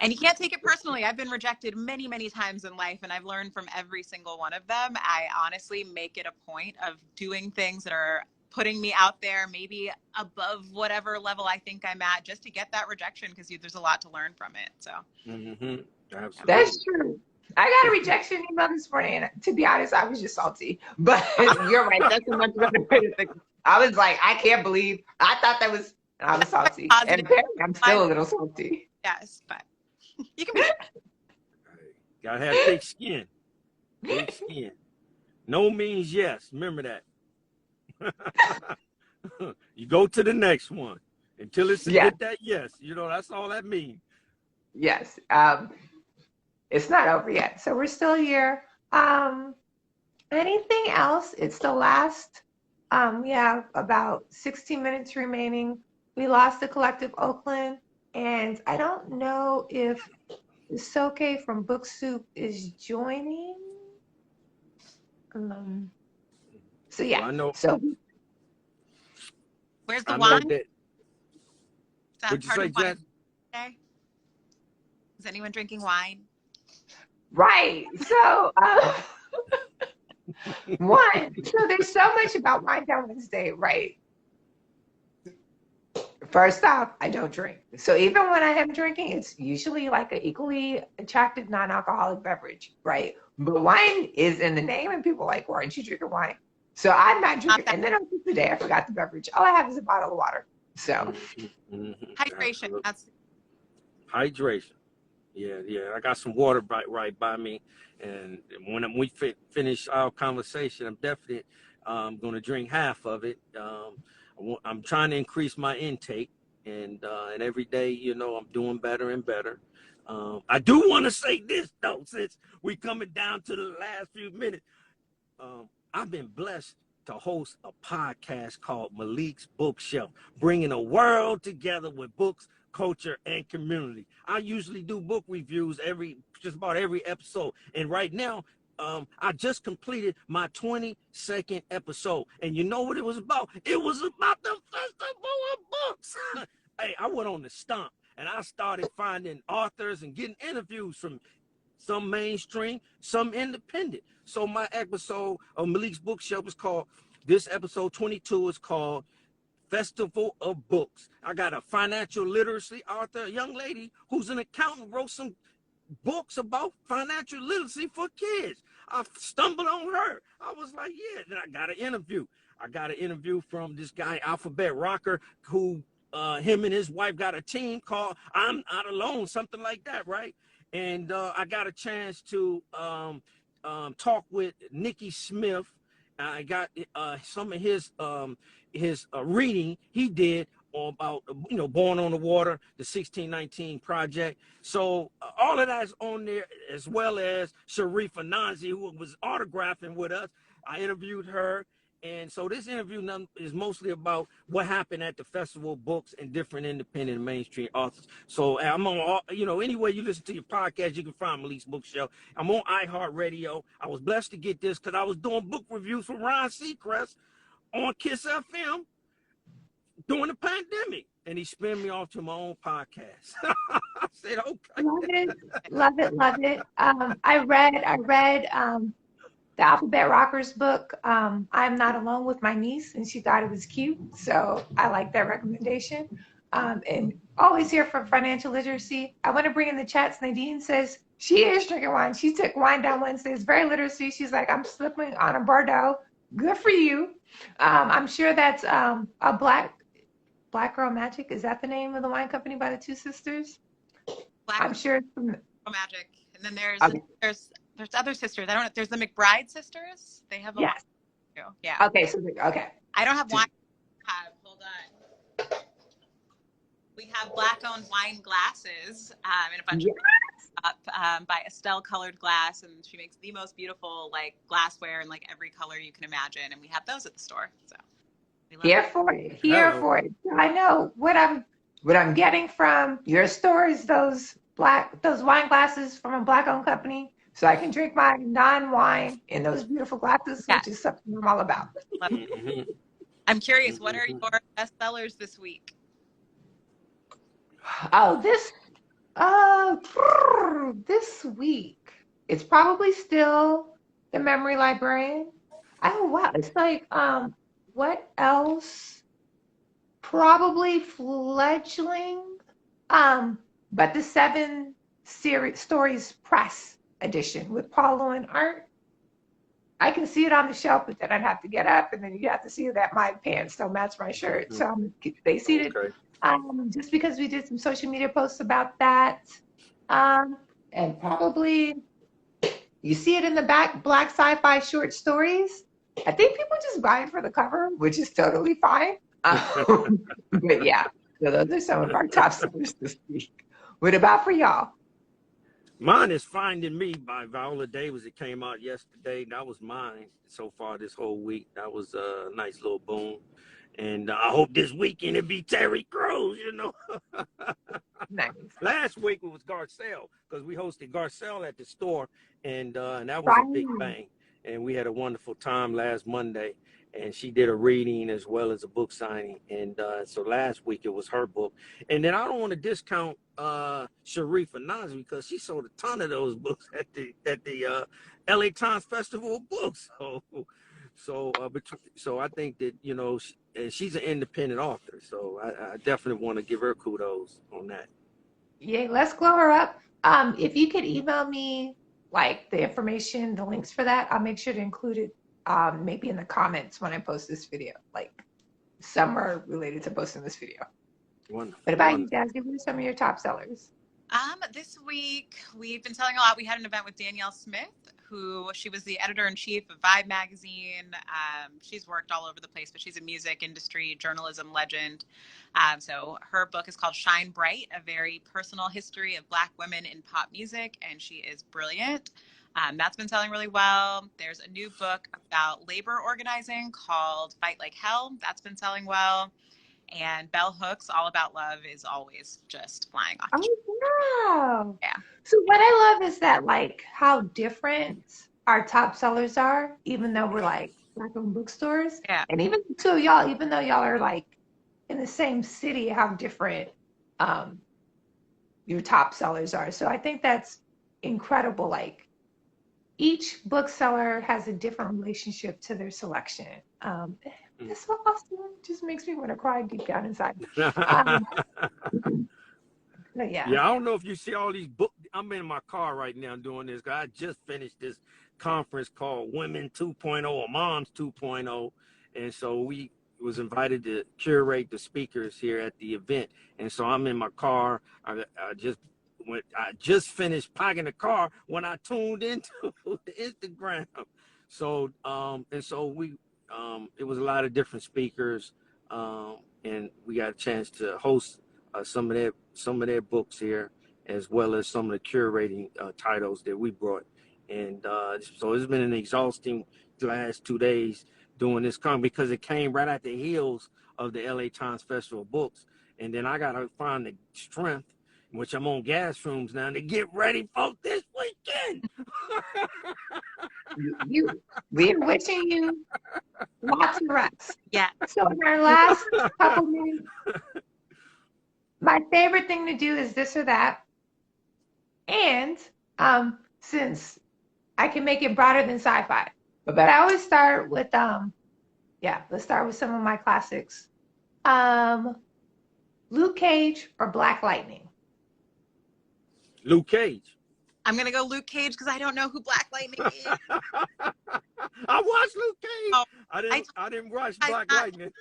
Speaker 2: And you can't take it personally. I've been rejected many, many times in life, and I've learned from every single one of them. I honestly make it a point of doing things that are putting me out there, maybe above whatever level I think I'm at, just to get that rejection, because there's a lot to learn from it. So
Speaker 3: Absolutely.
Speaker 1: That's true. I got a rejection email this morning, and to be honest, I was just salty. But you're right. That's a much better way to think. I was like, I can't believe. I thought that was. I was salty. And apparently I'm still a little salty.
Speaker 2: Yes, but you can be.
Speaker 3: Gotta have thick skin. Thick skin. No means yes. Remember that. You go to the next one until it's get that yes. That's all that means.
Speaker 1: Yes. It's not over yet. So we're still here. Anything else? It's the last. We have about 16 minutes remaining. We lost the Collective Oakland, and I don't know if Soke from Book Soup is joining. So yeah.
Speaker 3: Well, I know.
Speaker 1: So
Speaker 2: where's the wine?
Speaker 3: What'd you say, Jen?
Speaker 2: Okay. Is anyone drinking wine?
Speaker 1: Right. So so there's so much about Wine Down Wednesday, right? First off, I don't drink. So even when I am drinking, it's usually like an equally attractive non-alcoholic beverage, right? But wine is in the name, and people are like, why aren't you drinking wine? So I'm not drinking. And then on today, I forgot the beverage. All I have is a bottle of water. So
Speaker 2: hydration. That's
Speaker 3: hydration. Yeah. I got some water right by me, and when we finish our conversation, I'm definitely going to drink half of it. I'm trying to increase my intake, and every day, I'm doing better and better. I do want to say this though, since we coming down to the last few minutes. I've been blessed to host a podcast called Malik's Bookshelf, bringing the world together with books, culture, and community. I usually do book reviews just about every episode, and right now, I just completed my 22nd episode, and you know what it was about? It was about the Festival of Books. Hey, I went on the stump, and I started finding authors and getting interviews from some mainstream, some independent. So my episode of Malik's Bookshelf is called, this episode 22 is called Festival of Books. I got a financial literacy author, a young lady who's an accountant, wrote some books about financial literacy for kids. I stumbled on her. I was like, yeah. Then I got an interview. I got an interview from this guy, Alphabet Rocker, who him and his wife got a team called I'm Not Alone, something like that, right? And I got a chance to talk with Nikki Smith. I got some of his reading he did about Born on the Water, the 1619 project. So all of that's on there, as well as Sharifa Nanzi, who was autographing with us. I interviewed her. And so this interview is mostly about what happened at the Festival of Books and different independent and mainstream authors. So I'm on, anywhere you listen to your podcast, you can find Malik's Bookshelf. I'm on iHeartRadio. I was blessed to get this because I was doing book reviews for Ryan Seacrest on Kiss FM during the pandemic. And he spun me off to my own podcast. I said, okay.
Speaker 1: Love it. I read the Alphabet Rockers book, I'm Not Alone, with my niece, and she thought it was cute. So I like that recommendation. And always here for financial literacy. I want to bring in the chats. Nadine says she is drinking wine. She took wine down Wednesday. It's very literacy. She's like, I'm slipping on a Bordeaux. Good for you. I'm sure that's a Black Girl Magic. Is that the name of the wine company by the two sisters? I'm sure it's from
Speaker 2: Magic. And then there's
Speaker 1: okay.
Speaker 2: there's other sisters. I don't know. There's the McBride sisters. They have a wine too. Yeah.
Speaker 1: Okay. So okay.
Speaker 2: I don't have wine. Hold on. We have Black-owned wine glasses and a bunch of up by Estelle Colored Glass, and she makes the most beautiful glassware in every color you can imagine, and we have those at the store. So
Speaker 1: here for it. I know what I'm getting from your store is those wine glasses from a Black-owned company, so I can drink my non-wine in those beautiful glasses, which is something I'm all about.
Speaker 2: I'm curious, what are your best sellers this week?
Speaker 1: Oh, this week, it's probably still The Memory Librarian. Oh, wow. It's what else? Probably Fledgling. But the 7 stories press edition with Paul Lewin art. I can see it on the shelf, but then I'd have to get up, and then you have to see that my pants don't match my shirt. So they see it.
Speaker 3: Okay.
Speaker 1: Just because we did some social media posts about that. And probably you see it in the back, Black Sci-Fi short stories. I think people just buy it for the cover, which is totally fine. But yeah, so those are some of our top sellers this week. What about for y'all?
Speaker 3: Mine is Finding Me by Viola Davis. It came out yesterday. That was mine so far this whole week. That was a nice little boom. And I hope this weekend it be Terry Crews,
Speaker 1: Nice.
Speaker 3: Last week it was Garcelle, because we hosted Garcelle at the store, and that was a big bang. And we had a wonderful time last Monday, and she did a reading as well as a book signing. And so last week it was her book. And then I don't want to discount Sharifa Nanzi, because she sold a ton of those books at the LA Times Festival of Books. So I think that, and she's an independent author. So I definitely want to give her kudos on that.
Speaker 1: Yeah, let's glow her up. If you could email me the information, the links for that, I'll make sure to include it maybe in the comments when I post this video, somewhere related to posting this video.
Speaker 3: Wonderful.
Speaker 1: What about you guys? Give me some of your top sellers.
Speaker 2: This week we've been selling a lot. We had an event with Danielle Smith, she was the editor-in-chief of Vibe magazine. She's worked all over the place, but she's a music industry journalism legend. So her book is called Shine Bright, a very personal history of Black women in pop music, and she is brilliant. That's been selling really well. There's a new book about labor organizing called Fight Like Hell. That's been selling well. And Bell Hooks, All About Love, is always just flying off the
Speaker 1: Oh, wow.
Speaker 2: Yeah.
Speaker 1: So what I love is that like how different our top sellers are, even though we're like Black-owned bookstores.
Speaker 2: Yeah.
Speaker 1: And even the two of y'all, even though y'all are like in the same city, how different your top sellers are. So I think that's incredible. Like each bookseller has a different relationship to their selection. It's so awesome. It just makes me want to cry deep down inside. But yeah.
Speaker 3: Yeah, I don't know if you see all these books. I'm in my car right now doing this. I just finished this conference called Women 2.0 or Moms 2.0. And so we was invited to curate the speakers here at the event. And so I'm in my car. I just finished parking the car when I tuned into the Instagram. So and so it was a lot of different speakers, and we got a chance to host some of their books here, as well as some of the curating titles that we brought. And so it's been an exhausting last 2 days doing this because it came right at the heels of the LA Times Festival of Books. And then I got to find the strength, which I'm on gas rooms now, to get ready for this weekend.
Speaker 1: We're wishing you lots of rest.
Speaker 2: Yeah.
Speaker 1: So in our last couple minutes, my favorite thing to do is this or that. And since I can make it broader than sci-fi, but I always start with let's start with some of my classics. Luke Cage or Black Lightning?
Speaker 3: Luke Cage.
Speaker 2: I'm going to go Luke Cage because I don't know who Black Lightning is.
Speaker 3: I watched Luke Cage.
Speaker 2: Oh,
Speaker 3: I didn't watch Black Lightning.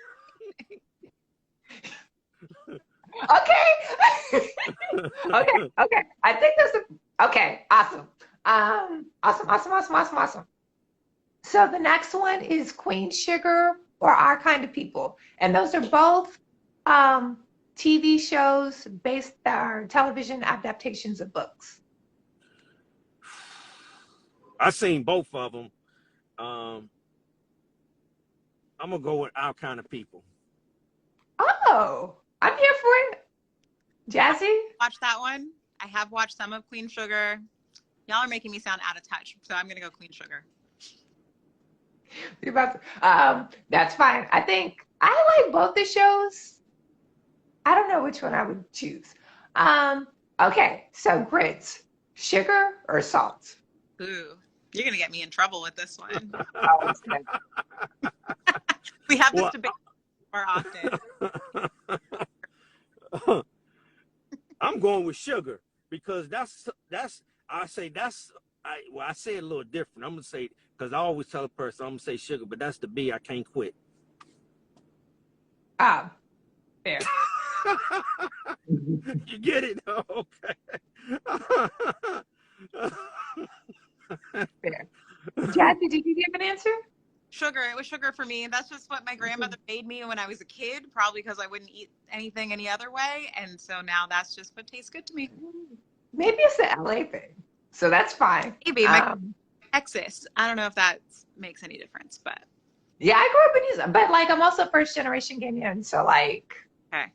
Speaker 1: Okay. okay. I think okay. Awesome. Awesome. So the next one is Queen Sugar or Our Kind of People. And those are both TV shows that are television adaptations of books.
Speaker 3: I seen both of them. I'm gonna go with Our Kind of People.
Speaker 1: Oh, I'm here for it. Jazzy?
Speaker 2: Watch that one. I have watched some of Queen Sugar. Y'all are making me sound out of touch, so I'm gonna go Queen Sugar.
Speaker 1: You're about to, that's fine. I think I like both the shows. I don't know which one I would choose. Okay, so grits, sugar or salt?
Speaker 2: Ooh, you're gonna get me in trouble with this one.
Speaker 1: Oh,
Speaker 2: We have this debate more often.
Speaker 3: I'm going with sugar because I say it a little different. I'm gonna say, because I always tell a person I'm gonna say sugar, but that's the B. I can't quit.
Speaker 1: Fair.
Speaker 3: You get it? Okay.
Speaker 1: Fair. Jazzy, did you give an answer?
Speaker 2: Sugar. It was sugar for me. That's just what my grandmother made me when I was a kid, probably because I wouldn't eat anything any other way. And so now that's just what tastes good to me.
Speaker 1: Maybe it's the LA thing. So that's fine.
Speaker 2: Maybe. Texas. I don't know if that makes any difference, but.
Speaker 1: Yeah, I grew up in Houston, but like I'm also first generation Kenyan. So like,
Speaker 2: okay.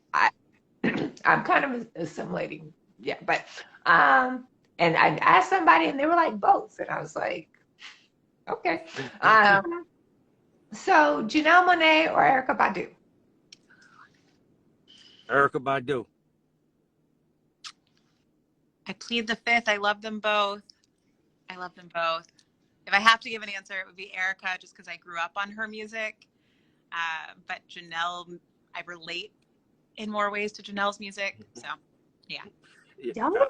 Speaker 1: I'm kind of assimilating. Yeah, but, and I asked somebody and they were like both. And I was like, okay. So Janelle Monáe or Erykah Badu?
Speaker 3: Erykah Badu.
Speaker 2: I plead the fifth. I love them both. If I have to give an answer, it would be Erykah, just because I grew up on her music. But Janelle, I relate in more ways to Janelle's music. So, yeah.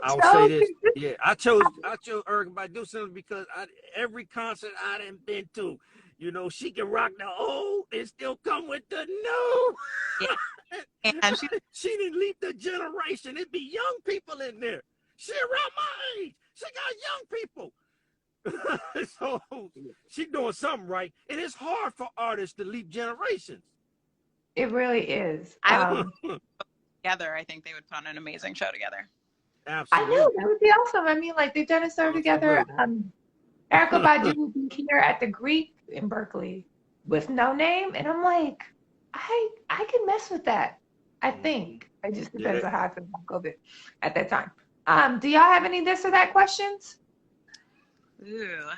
Speaker 3: I'll say this. Yeah, I chose Erykah Badu simply because every concert I done been to, she can rock the old and still come with the new.
Speaker 2: Yeah. And
Speaker 3: she didn't leave the generation. It'd be young people in there. She around my age. She got young people. So she doing something right. And it's hard for artists to leap generations.
Speaker 1: It really is.
Speaker 2: I would together. I think they would put on an amazing show together.
Speaker 1: I know
Speaker 3: Absolutely.
Speaker 1: that would be awesome. I mean, like they've done a show together.
Speaker 3: Absolutely.
Speaker 1: Erica Badu will be here at the Greek in Berkeley with No Name, and I'm like, I can mess with that. I think it just depends
Speaker 3: Yeah.
Speaker 1: on how I feel about COVID at that time. Do y'all have any this or that questions?
Speaker 2: Ooh.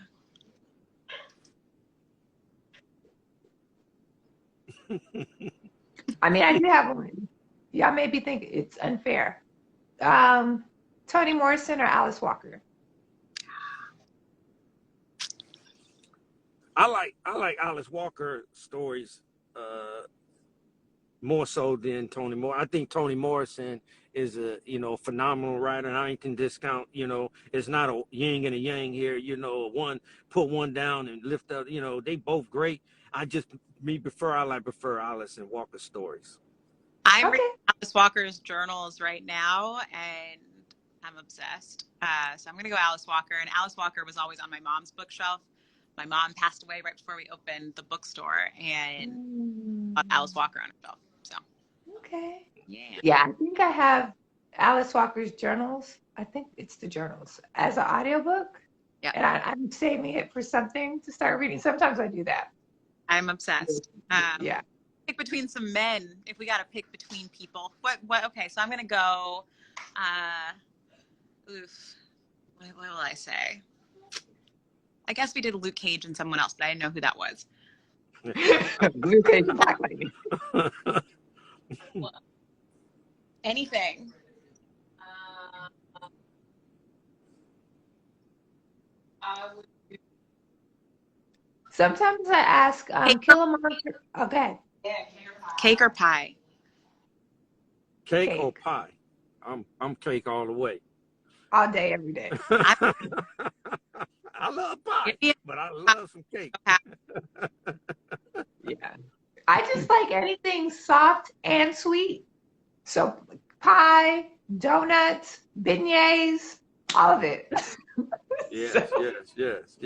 Speaker 1: I mean, I do have one. Y'all may be thinking it's unfair. Toni Morrison or Alice Walker?
Speaker 3: I like Alice Walker stories more so than Toni Morrison. I think Toni Morrison is a phenomenal writer, and I ain't can discount. It's not a yin and a yang here. One put one down and lift up. They both great. I prefer Alice and Walker stories.
Speaker 2: I'm
Speaker 1: Okay.
Speaker 2: reading Alice Walker's journals right now, and I'm obsessed. So I'm going to go Alice Walker. And Alice Walker was always on my mom's bookshelf. My mom passed away right before we opened the bookstore, and Alice Walker on her shelf. So,
Speaker 1: Okay.
Speaker 2: yeah.
Speaker 1: Yeah, I think I have Alice Walker's journals. I think it's the journals as an audiobook.
Speaker 2: Yeah.
Speaker 1: And I'm saving it for something to start reading. Sometimes I do that.
Speaker 2: I'm obsessed.
Speaker 1: Yeah.
Speaker 2: Pick between some men. If we got to pick between people, what? Okay, so I'm gonna go. What will I say? I guess we did Luke Cage and someone else, but I didn't know who that was.
Speaker 1: Blue Cage Black Lady.
Speaker 2: Anything.
Speaker 1: Sometimes I ask Killmonger. Okay.
Speaker 2: Cake or pie?
Speaker 3: Cake
Speaker 1: Cake.
Speaker 3: or pie? I'm cake all the way.
Speaker 1: All day, every day.
Speaker 3: I love pie, but I love some cake.
Speaker 1: Yeah. I just like anything soft and sweet. So pie, donuts, beignets, all of it.
Speaker 3: Yes,
Speaker 1: So,
Speaker 3: yes.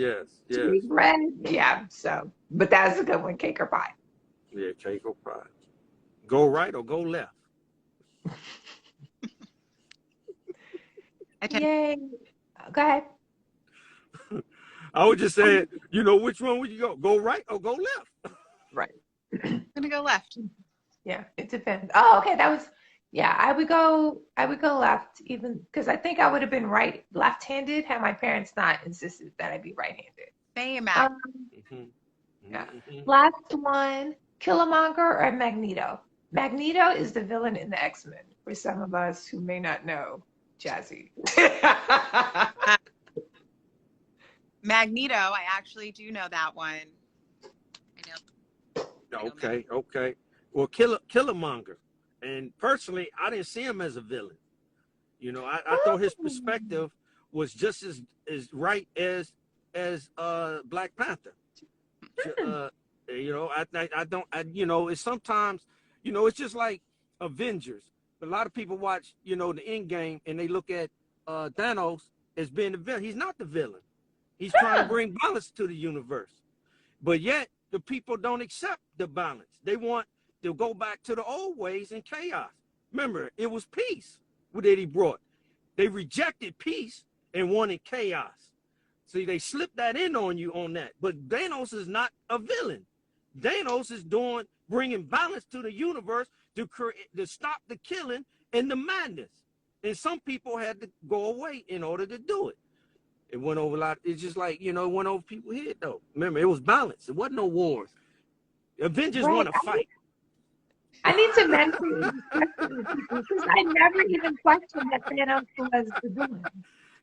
Speaker 1: sweet bread. Yeah. So, but that's a good one, cake or pie.
Speaker 3: Yeah, cake or pie. Go right or go left?
Speaker 1: Yay. Go ahead.
Speaker 3: I would just say, which one would you go? Go right or go left?
Speaker 1: Right.
Speaker 2: I'm gonna go left.
Speaker 1: Yeah, it depends. Oh, okay. I would go left, even because I think I would have been left-handed had my parents not insisted that I be right-handed.
Speaker 2: Same.
Speaker 1: Yeah. Last one, Killmonger or Magneto? Magneto is the villain in the X-Men, for some of us who may not know Jazzy.
Speaker 2: Magneto, I actually do know that one. I know.
Speaker 3: Okay. Well, Killmonger. And personally, I didn't see him as a villain. I thought his perspective was just as right as Black Panther. It's sometimes, it's just like Avengers. A lot of people watch, the Endgame, and they look at Thanos as being the villain. He's not the villain. He's trying to bring balance to the universe. But yet, the people don't accept the balance. They want to go back to the old ways and chaos. Remember, it was peace that he brought. They rejected peace and wanted chaos. See, they slipped that in on you on that. But Thanos is not a villain. Thanos is bringing balance to the universe to stop the killing and the madness. And some people had to go away in order to do it. It went over a lot. It's just like, it went over people's head, though. Remember, it was balance. It wasn't no wars. Avengers want to fight.
Speaker 1: I need to mention because I never even questioned that Thanos was the villain.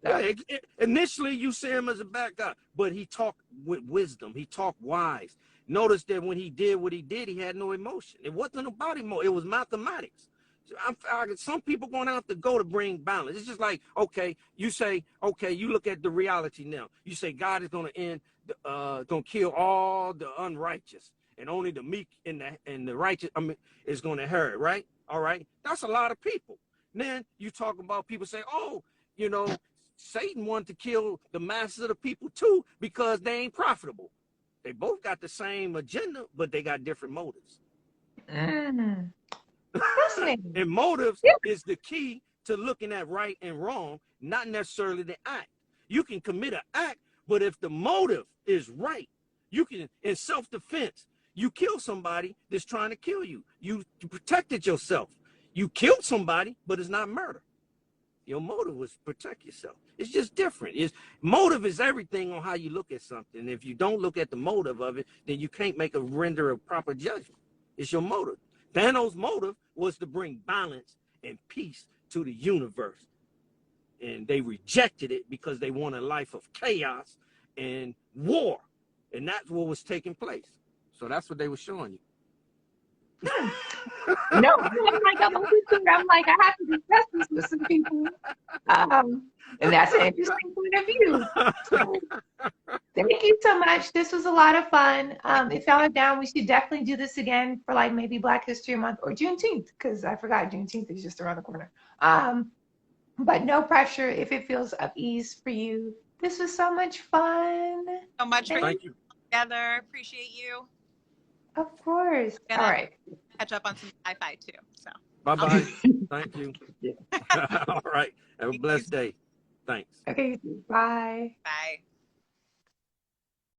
Speaker 1: So.
Speaker 3: Yeah, initially, you see him as a bad guy, but he talked with wisdom. He talked wise. Notice that when he did what he did, he had no emotion. It wasn't about emotion. It was mathematics. Some people going to have to go to bring balance. It's just like, okay, you say, okay, you look at the reality now. You say God is going to going to kill all the unrighteous, and only the meek and the righteous is going to inherit, right? All right, that's a lot of people. Then you talk about people say, oh, you know, Satan wanted to kill the masses of the people too because they ain't profitable. They both got the same agenda, but they got different motives.
Speaker 1: Mm. Fascinating.
Speaker 3: And motives
Speaker 1: Yeah.
Speaker 3: is the key to looking at right and wrong, not necessarily the act. You can commit an act, but if the motive is right, you can, in self-defense, you kill somebody that's trying to kill you. You protected yourself. You killed somebody, but it's not murder. Your motive was to protect yourself. It's just different. Motive is everything on how you look at something. If you don't look at the motive of it, then you can't render a proper judgment. It's your motive. Thanos' motive was to bring balance and peace to the universe. And they rejected it because they wanted a life of chaos and war. And that's what was taking place. So that's what they were showing you.
Speaker 1: No, I'm like, I have to discuss this with some people. And that's an interesting point of view. So, thank you so much. This was a lot of fun. If y'all are down, we should definitely do this again for like maybe Black History Month or Juneteenth, because I forgot Juneteenth is just around the corner. But no pressure if it feels of ease for you. This was so much fun.
Speaker 2: So much for
Speaker 3: Thank you.
Speaker 2: together. Appreciate you.
Speaker 1: Of course. All right.
Speaker 2: Catch up on some sci-fi too. So
Speaker 3: Bye-bye. Thank you. All right. Have a blessed day. Thanks.
Speaker 1: Okay. Bye.
Speaker 2: bye.